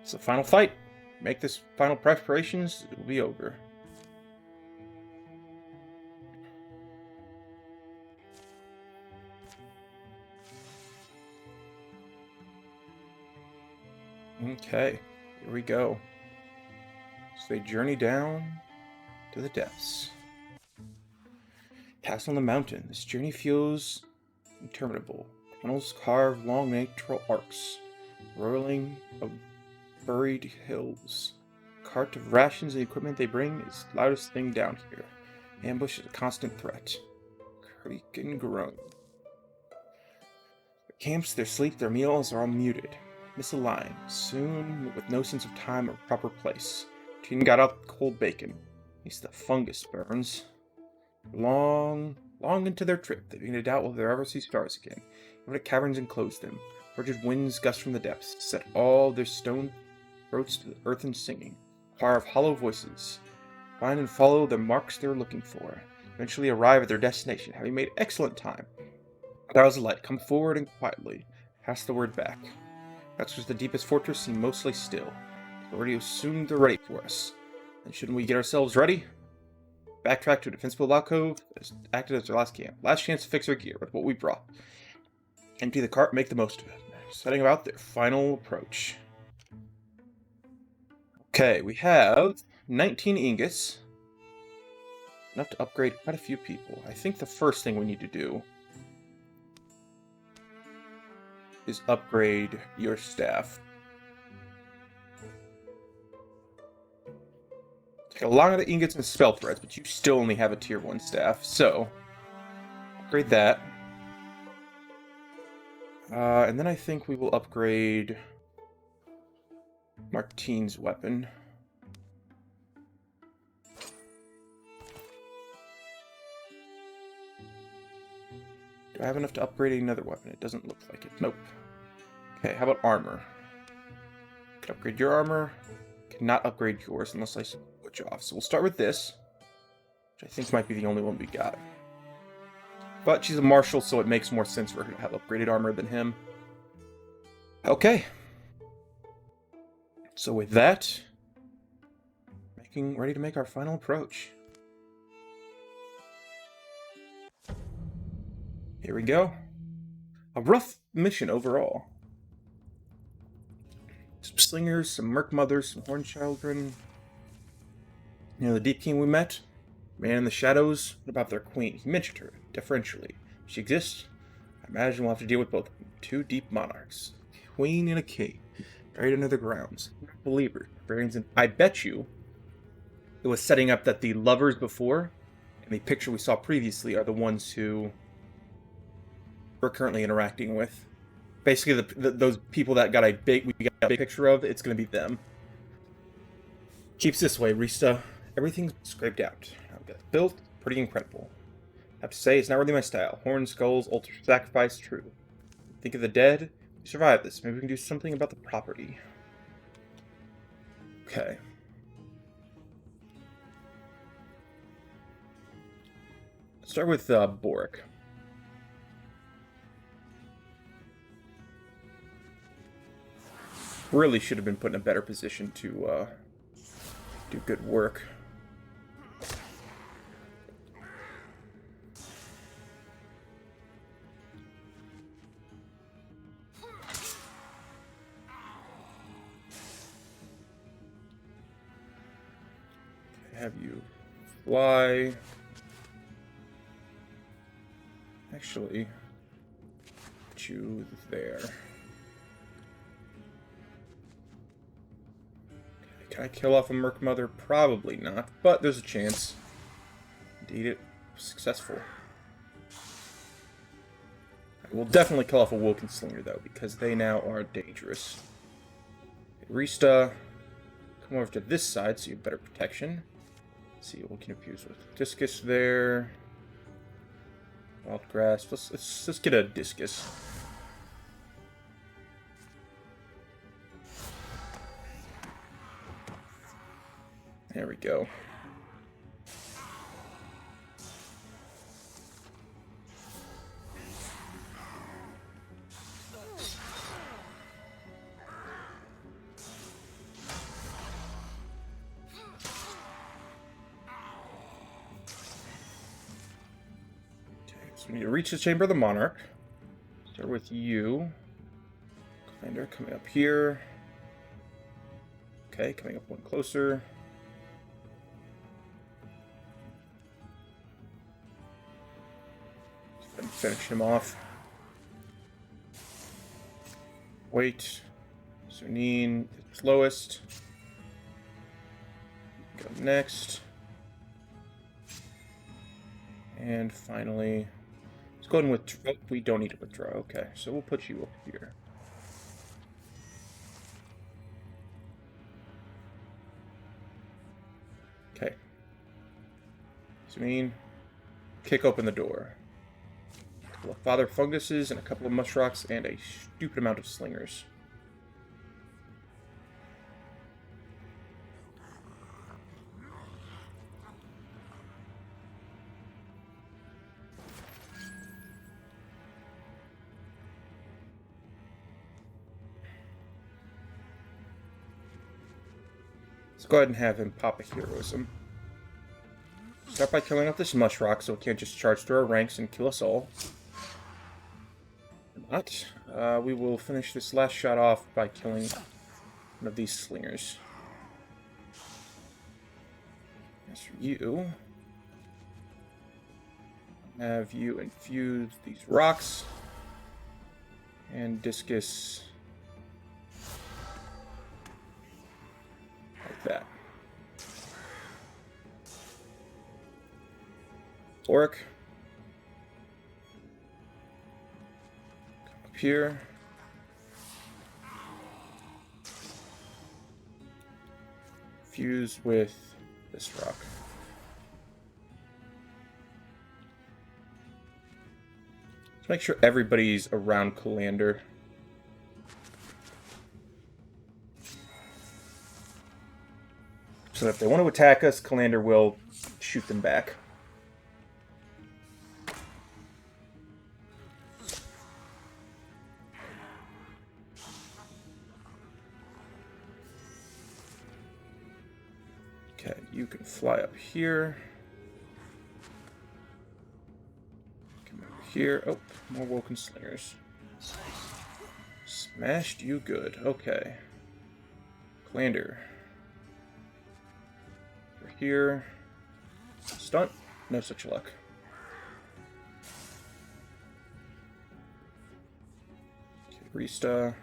It's the final fight. Make this final preparations, it will be over. Okay, here we go. So they journey down to the depths. Pass on the mountain. This journey feels interminable. Tunnels carve long natural arcs, rolling of buried hills. Cart of rations and equipment they bring is the loudest thing down here. Ambush is a constant threat. Creak and groan. Their camps, their sleep, their meals are all muted. Misaligned, soon with no sense of time or proper place. Teen got up cold bacon. At least the fungus burns. Long into their trip, they begin to doubt whether they'll ever see stars again. Even the caverns enclose them. Frigid winds gust from the depths, set all their stone throats to the earth and singing. A choir of hollow voices. Find and follow the marks they're looking for. Eventually arrive at their destination, having made excellent time. Stars of light, come forward and quietly. Pass the word back. That's just the deepest fortress seem mostly still. The radio soon they're ready for us. And shouldn't we get ourselves ready? Backtrack to a defensible alcove. Acted as our last camp. Last chance to fix our gear with what we brought. Empty the cart, make the most of it. Setting about their final approach. Okay, we have 19 ingots. Enough to upgrade quite a few people. I think the first thing we need to do is upgrade your staff. Take a lot of the ingots and spell threads, but you still only have a tier 1 staff, so upgrade that. And then I think we will upgrade Martine's weapon. Do I have enough to upgrade another weapon? It doesn't look like it. Nope. Okay, how about armor? Can upgrade your armor. Cannot upgrade yours unless I switch off. So we'll start with this, which I think might be the only one we got. But she's a marshal, so it makes more sense for her to have upgraded armor than him. Okay. So with that, ready to make our final approach. Here we go. A rough mission overall. Some slingers, some merc mothers, some horn children. You know the Deep King we met? Man in the shadows? What about their queen? He mentioned her, deferentially. She exists? I imagine we'll have to deal with both of them. 2 deep monarchs. Queen and a king. Buried under the grounds. Believer. I bet you it was setting up that the lovers before, and the picture we saw previously, are the ones who we're currently interacting with. Basically, those people that we got a big picture of, it's going to be them. Keeps this way, Rista. Everything's scraped out. I've got it built. Pretty incredible. I have to say, it's not really my style. Horns, skulls, altar sacrifice, true. Think of the dead. We survived this. Maybe we can do something about the property. Okay. Let's start with Boric. Really should have been put in a better position to do good work. Have you fly. Actually, put you there. Can I kill off a Merc Mother? Probably not, but there's a chance. Indeed, it was successful. I will definitely kill off a Woken Slinger, though, because they now are dangerous. Rista, come over to this side so you have better protection. Let's see what we can abuse with. Discus there. Wild Grass. Let's get a Discus. There we go. We need to reach the Chamber of the Monarch. Start with you. Commander coming up here. Okay, coming up one closer. Finish him off. Wait. Suneen, slowest. Go next. And finally, let's go ahead and withdraw. We don't need to withdraw. Okay, so we'll put you up here. Okay. Suneen, kick open the door. A couple of Father Funguses and a couple of Mushrocks and a stupid amount of Slingers. Let's go ahead and have him pop a heroism. Start by killing off this mush rock so it can't just charge through our ranks and kill us all. But we will finish this last shot off by killing one of these slingers. As for you, have you infuse these rocks and discus like that. Oric, come up here. Fuse with this rock. Let's make sure everybody's around Kalander. So if they want to attack us, Kalander will shoot them back. Okay, you can fly up here. Come over here. Oh, more Woken Slingers. Smashed you good. Okay. Kalander. Over here. Stunt. No such luck. Okay, Rista.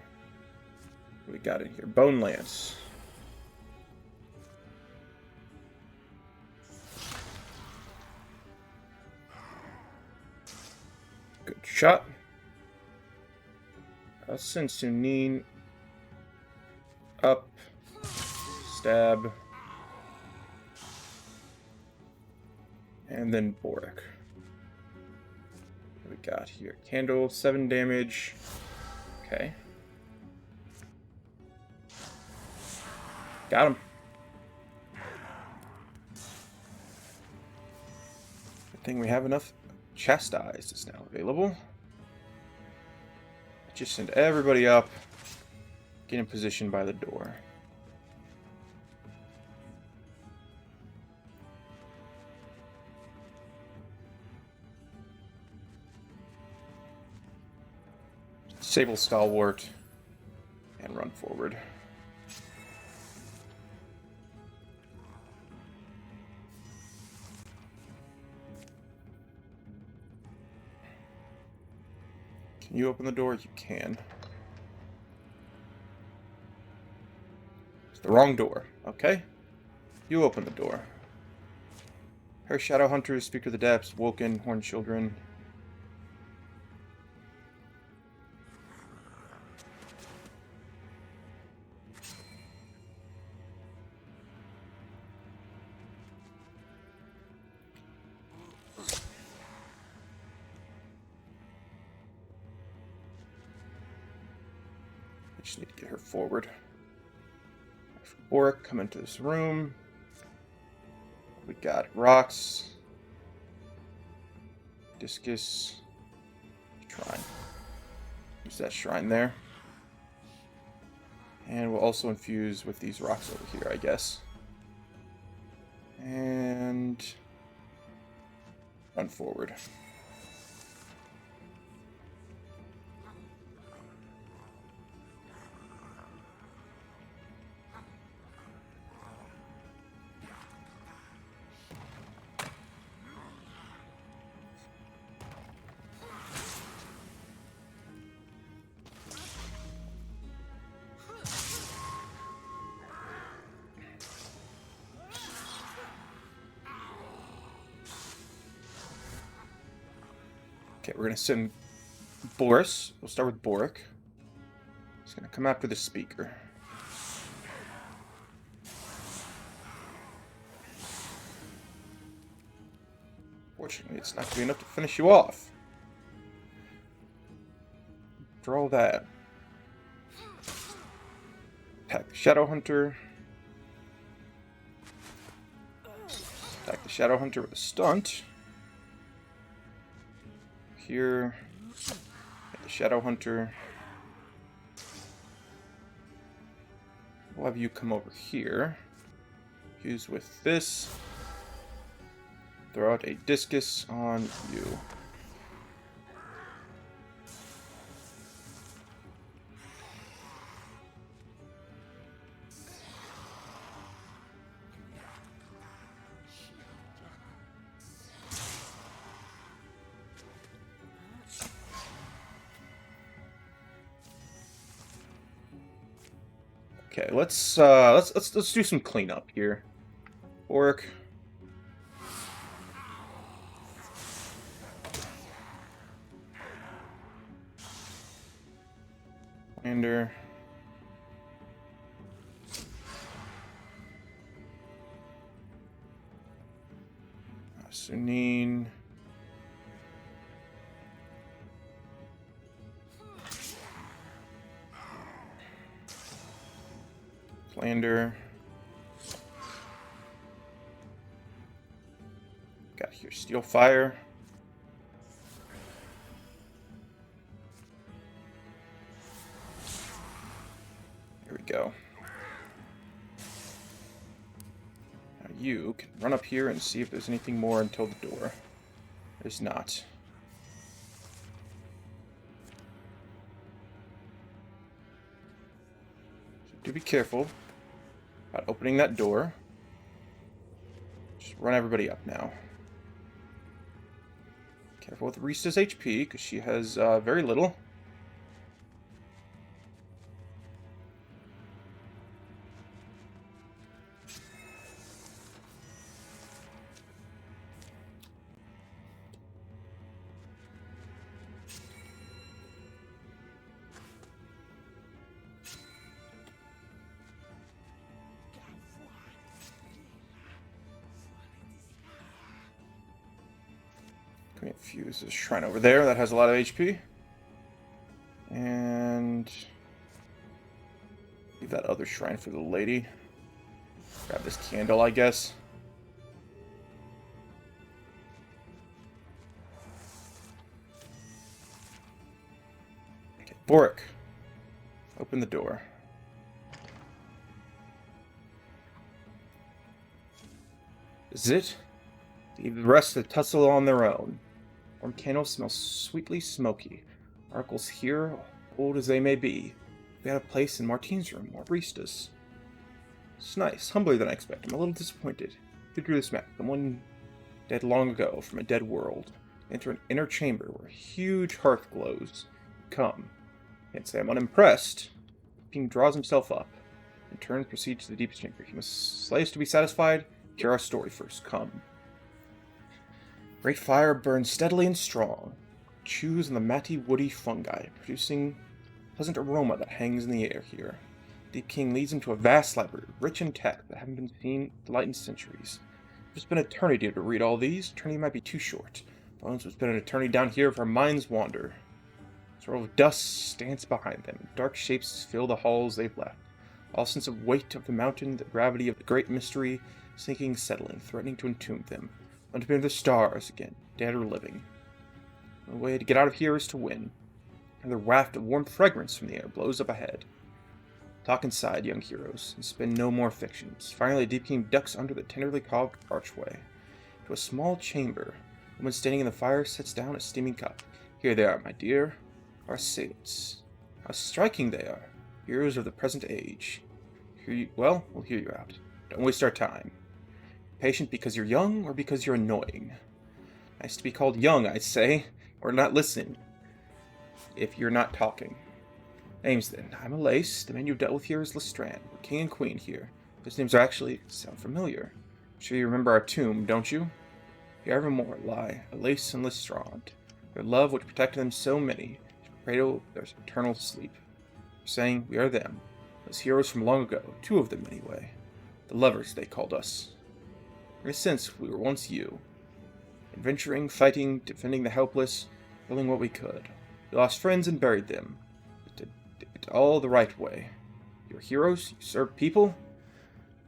What we got in here? Bone Lance. Good shot. I'll send Sunin up. Stab. And then Boric. What we got here? Candle, 7 damage. Okay. Got him. Good thing we have enough. Chastised is now available. Just send everybody up. Get in position by the door. Disable Stalwart and run forward. Can you open the door? You can. It's the wrong door. Okay. You open the door. Her Shadow Hunters, Speaker of the Depths, Woken, Horned Children. Just need to get her forward. Boric, come into this room. We got rocks, discus, shrine. Use that shrine there. And we'll also infuse with these rocks over here, I guess. And run forward. Okay, we're gonna send Boris. We'll start with Boric. He's gonna come after the speaker. Fortunately, it's not gonna be enough to finish you off. Draw that. Attack the Shadow Hunter. Attack the Shadow Hunter with a stunt. Here, at the Shadow Hunter. We'll have you come over here. Use with this throw out a discus on you. Okay, let's do some cleanup here. Orc. Lander. Suneen. Lander. Got here Steel Fire. Here we go. Now you can run up here and see if there's anything more until the door. There's not. So do be careful about opening that door. Just run everybody up now. Careful with Rista's HP, because she has very little. Can we fuse this shrine over there that has a lot of HP? And leave that other shrine for the lady. Grab this candle, I guess. Okay, Boric. Open the door. Is it? Leave the rest to tussle on their own. Warm candles smell sweetly smoky. Articles here, old as they may be. We had a place in Martine's room, or Rista's. It's nice, humbler than I expected. I'm a little disappointed. Who drew this map? Someone dead long ago, from a dead world. Enter an inner chamber where a huge hearth glows. Come. Can't say I'm unimpressed. King draws himself up. In turn, proceeds to the deepest chamber. He must slay us to be satisfied. Hear our story first. Come. Great fire burns steadily and strong. Chews on the matty, woody fungi, producing a pleasant aroma that hangs in the air here. Deep King leads him to a vast library, rich in tech that haven't been seen the light in centuries. It's been an eternity to read all these. Eternity might be too short. Bones has been an eternity down here if our minds wander. A swirl of dust stands behind them. Dark shapes fill the halls they've left. All sense of weight of the mountain, the gravity of the great mystery, sinking, settling, threatening to entomb them. Under the stars again, dead or living. The way to get out of here is to win. Another waft of warm fragrance from the air blows up ahead. Talk inside, young heroes, and spin no more fictions. Finally, Deep King ducks under the tenderly carved archway. To a small chamber. A woman standing in the fire sets down a steaming cup. Here they are, my dear. Our assailants. How striking they are. Heroes of the present age. Well, we'll hear you out. Don't waste our time. Patient because you're young, or because you're annoying? Nice to be called young, I'd say, or not listen, if you're not talking. Names then. I'm Elise. The man you've dealt with here is Lestrand. We're king and queen here. Those names are actually sound familiar. I'm sure you remember our tomb, don't you? Here evermore lie Elise and Lestrand. Their love which protected them so many, to cradle their eternal sleep. We're saying we are them, those heroes from long ago, two of them anyway. The lovers, they called us. Ever since, we were once you. Adventuring, fighting, defending the helpless, doing what we could. We lost friends and buried them. But did it all the right way. You're heroes, you serve people.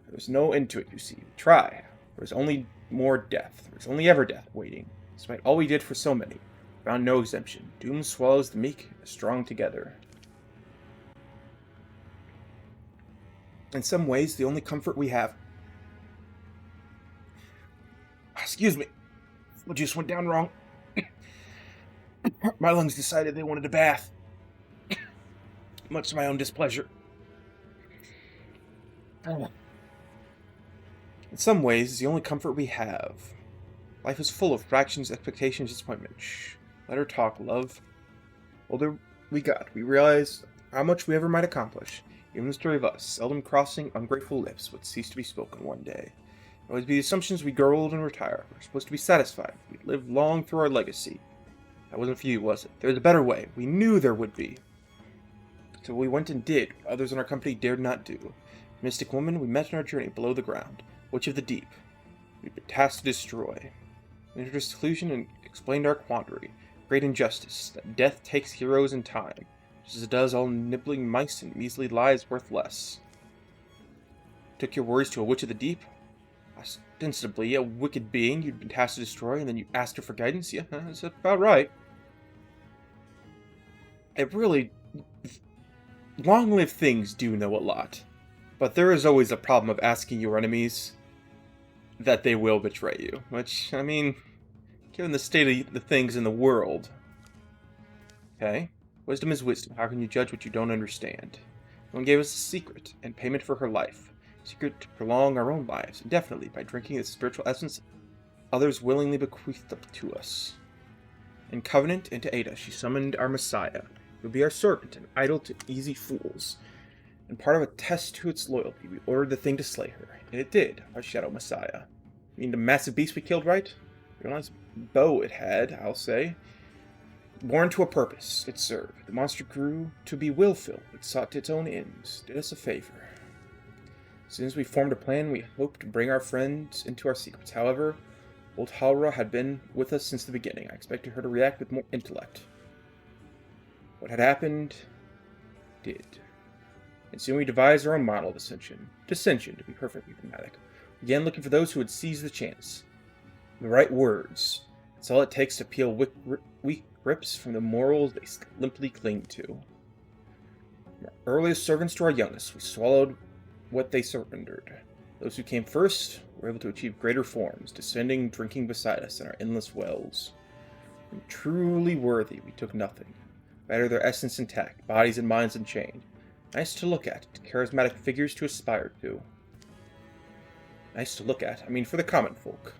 There's no end to it, you see. Try. There's only more death. There's only ever death waiting. Despite all we did for so many. Found no exemption. Doom swallows the meek, the strong together. In some ways, the only comfort we have... Excuse me. The juice went down wrong. My lungs decided they wanted a bath. Much to my own displeasure. In some ways, it's the only comfort we have. Life is full of fractions, expectations, disappointment. Shh. Let her talk, love. Older we got, we realized how much we ever might accomplish. Even the story of us, seldom crossing ungrateful lips, would cease to be spoken one day. There always be the assumptions we'd grow old and retire. We're supposed to be satisfied. We'd live long through our legacy. That wasn't for you, was it? There was a better way. We knew there would be. So we went and did what others in our company dared not do. Mystic woman we met on our journey below the ground. Witch of the deep. We'd been tasked to destroy. We entered a seclusion and explained our quandary. Great injustice, that death takes heroes in time, just as it does all nibbling mice and measly lives worth less. Took your worries to a witch of the deep? Ostensibly a wicked being you'd been tasked to destroy, and then you asked her for guidance? Yeah, that's about right. It really... Long-lived things do know a lot, but there is always a problem of asking your enemies that they will betray you, which, I mean, given the state of the things in the world. Okay, wisdom is wisdom. How can you judge what you don't understand? No one gave us a secret, and payment for her life. Secret to prolong our own lives, indefinitely, by drinking the spiritual essence others willingly bequeathed to us. In covenant and to aid us, she summoned our Messiah. He would be our servant, and idle to easy fools. And part of a test to its loyalty, we ordered the thing to slay her. And it did, our Shadow Messiah. You mean the massive beast we killed, right? Real nice bow it had, I'll say. Born to a purpose, it served. The monster grew to be will-filled. It sought its own ends. Did us a favor. As soon as we formed a plan, we hoped to bring our friends into our secrets. However, old Halra had been with us since the beginning. I expected her to react with more intellect. What had happened did. And soon we devised our own model of dissension. Dissension, to be perfectly thematic. We began looking for those who would seize the chance. The right words. It's all it takes to peel weak grips from the morals they limply cling to. From our earliest servants to our youngest, we swallowed what they surrendered. Those who came first were able to achieve greater forms, descending, drinking beside us in our endless wells. When truly worthy, we took nothing. Better their essence intact, bodies and minds unchained. Nice to look at, charismatic figures to aspire to. Nice to look at, I mean for the common folk.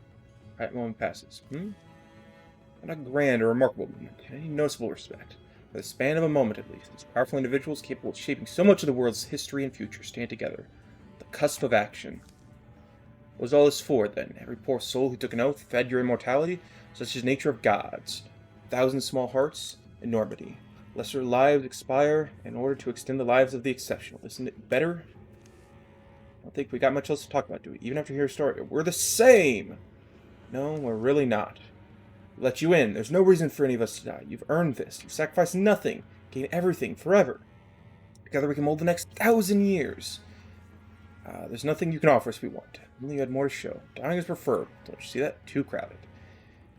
That moment passes. Not a grand or remarkable moment, in any noticeable respect. For the span of a moment at least, these powerful individuals capable of shaping so much of the world's history and future stand together, at the cusp of action. What was all this for, then? Every poor soul who took an oath fed your immortality, such is the nature of gods. 1,000 small hearts, enormity. Lesser lives expire in order to extend the lives of the exceptional. Isn't it better? I don't think we got much else to talk about, do we? Even after hearing a story, we're the same! No, we're really not. We let you in. There's no reason for any of us to die. You've earned this. You've sacrificed nothing. Gain everything, forever. Together we can mold the next 1,000 years. There's nothing you can offer us we want. Only you had more to show. Dying is preferred. Don't you see that? Too crowded.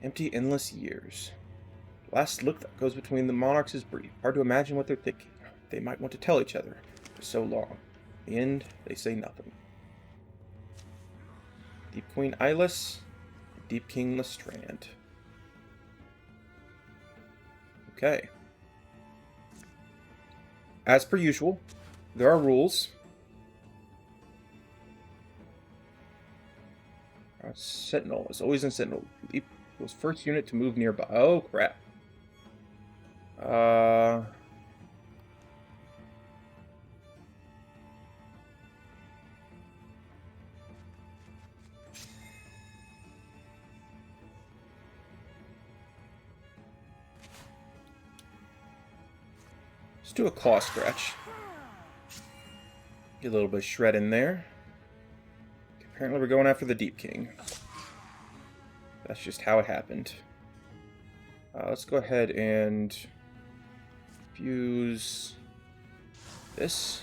Empty, endless years. The last look that goes between the monarchs is brief. Hard to imagine what they're thinking. They might want to tell each other for so long. In the end, they say nothing. Deep Queen Eyeless, Deep King Lestrand. Okay. As per usual, there are rules. Sentinel is always in Sentinel. Leap was first unit to move nearby. Oh crap. Let's do a claw scratch. Get a little bit of shred in there. Apparently we're going after the Deep King. That's just how it happened. Let's go ahead and fuse this.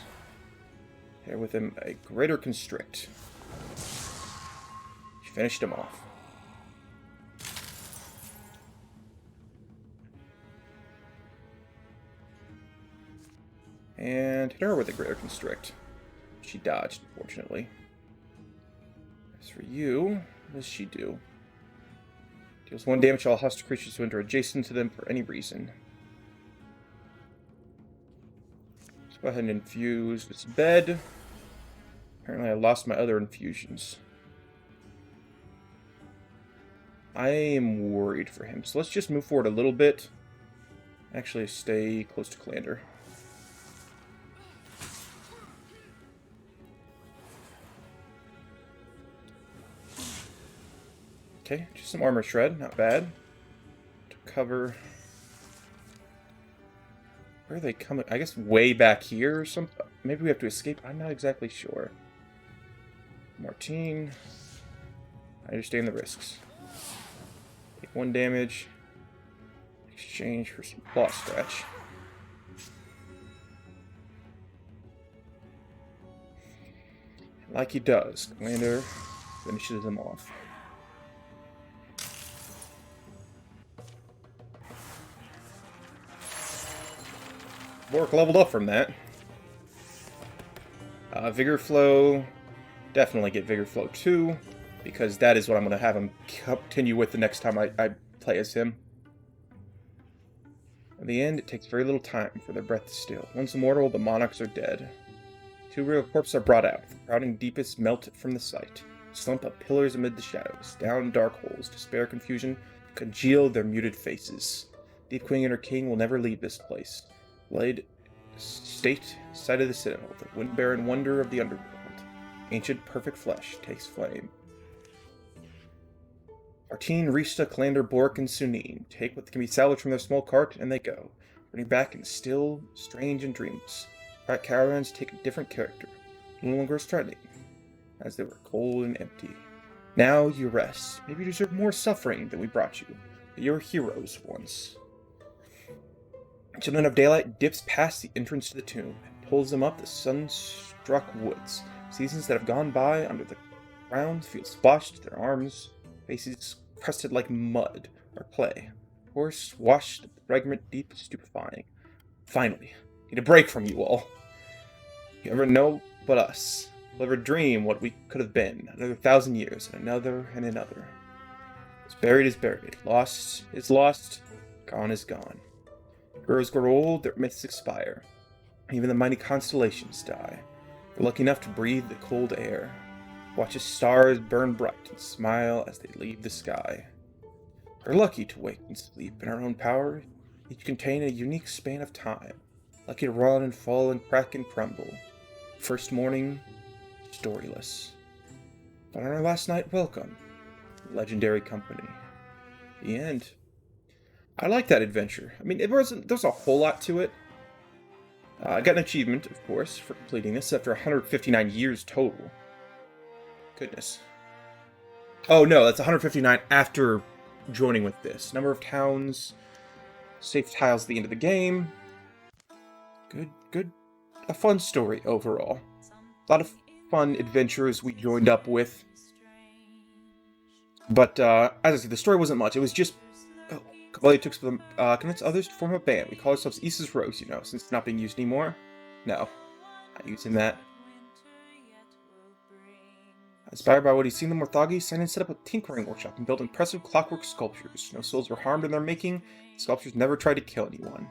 Here with him a greater constrict. She finished him off. And hit her with a greater constrict. She dodged, unfortunately. As for you, what does she do? Deals 1 damage to all hostile creatures who enter adjacent to them for any reason. Let's go ahead and infuse this bed. Apparently I lost my other infusions. I am worried for him, so let's just move forward a little bit. Actually, stay close to Calander. Okay, just some armor shred, not bad. To cover... Where are they coming? I guess way back here or something? Maybe we have to escape? I'm not exactly sure. Martine. I understand the risks. Take 1 damage. Exchange for some claw scratch. Like he does, Commander finishes him off. Bork leveled up from that. Vigor Flow. Definitely get Vigor Flow 2, because that is what I'm going to have him continue with the next time I play as him. In the end, it takes very little time for their breath to still. Once immortal, the Monarchs are dead. 2 real corpses are brought out. The crowding deepest melt from the sight. Slump up pillars amid the shadows. Down dark holes, despair, confusion, congeal their muted faces. Deep Queen and her king will never leave this place. Blade, state, sight of the citadel, the wind-barren wonder of the underworld. Ancient perfect flesh takes flame. Martine, Rista, Calander, Bork, and Sunine take what can be salvaged from their small cart, and they go, running back in still, strange, and dreamless. Rat caravans take a different character, no longer threatening, as they were cold and empty. Now you rest. Maybe you deserve more suffering than we brought you, but you were heroes once. Children of Daylight dips past the entrance to the tomb and pulls them up the sun-struck woods. Seasons that have gone by under the ground feel splashed, their arms, faces crusted like mud or clay. Horse washed the fragment deep, stupefying. Finally, need a break from you all. You never know but us. We'll ever dream what we could have been. Another 1,000 years, and another, and another. What's buried is buried. Lost is lost. Gone is gone. Heroes grow old, their myths expire. Even the mighty constellations die. We're lucky enough to breathe the cold air. Watch as stars burn bright and smile as they leave the sky. We're lucky to wake and sleep in our own power, each contain a unique span of time. Lucky to run and fall and crack and crumble. First morning, storyless. But on our last night, welcome. Legendary company. The end. I like that adventure. I mean, there's a whole lot to it. I got an achievement, of course, for completing this after 159 years total. Goodness. Oh no, that's 159 after joining with this. Number of towns, safe tiles at the end of the game. Good. A fun story overall. A lot of fun adventures we joined up with. But, as I said, the story wasn't much. It was just... Cavalier took some, convince others to form a band. We call ourselves Issa's Rose, since it's not being used anymore. No. Not using that. Inspired by what he's seen in the Morthagi, Simon set up a tinkering workshop and built impressive clockwork sculptures. No souls were harmed in their making. The sculptures never tried to kill anyone.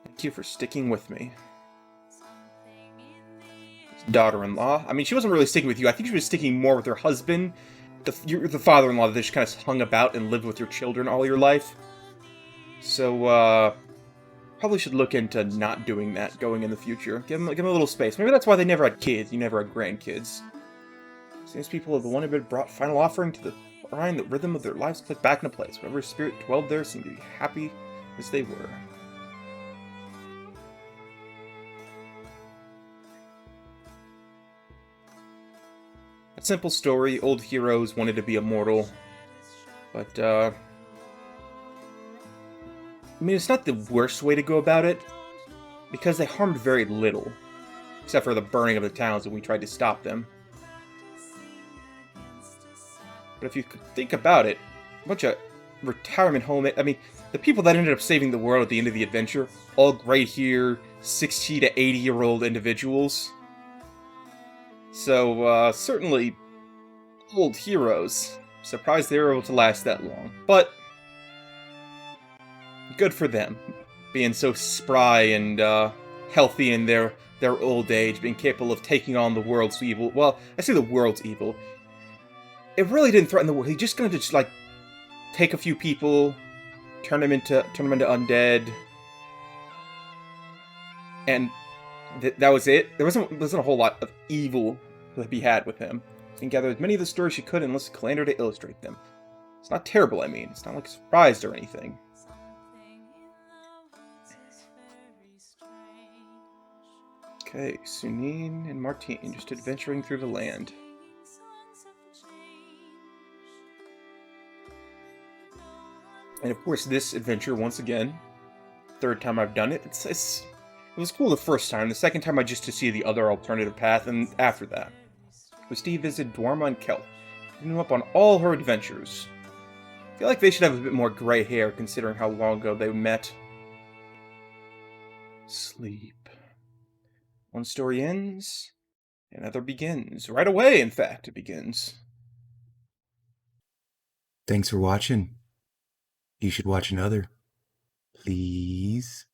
Thank you for sticking with me. His daughter-in-law. I mean, she wasn't really sticking with you. I think she was sticking more with her husband. You're the father-in-law that just kind of hung about and lived with your children all your life. So, probably should look into not doing that going in the future. Give them a little space. Maybe that's why they never had kids. You never had grandkids. Seems people are the one who had brought final offering to the shrine. The rhythm of their lives clicked back into place. Whatever spirit dwelled there seemed to be happy as they were. A simple story. Old heroes wanted to be immortal. But, I mean, it's not the worst way to go about it, because they harmed very little, except for the burning of the towns when we tried to stop them. But if you could think about it, a bunch of retirement home... I mean, the people that ended up saving the world at the end of the adventure, all gray here, 60 to 80-year-old individuals. So, certainly, old heroes. Surprised they were able to last that long. But good for them. Being so spry and healthy in their old age, being capable of taking on the world's evil. Well, I say the world's evil. It really didn't threaten the world. He's just gonna just like take a few people, turn them into undead, and that was it. There wasn't a whole lot of evil to be had with him. And gather as many of the stories she could and enlisted Calandra to illustrate them. It's not terrible, I mean. It's not like surprised or anything. Okay, Sunin and Martine just adventuring through the land. And of course, this adventure, once again, third time I've done it, it was cool the first time. The second time I just to see the other alternative path, and after that, Steve visited Dwarma and Kelp, picking him up on all her adventures. I feel like they should have a bit more gray hair, considering how long ago they met. Sleep. One story ends, another begins. Right away, in fact, it begins. Thanks for watching. You should watch another. Please.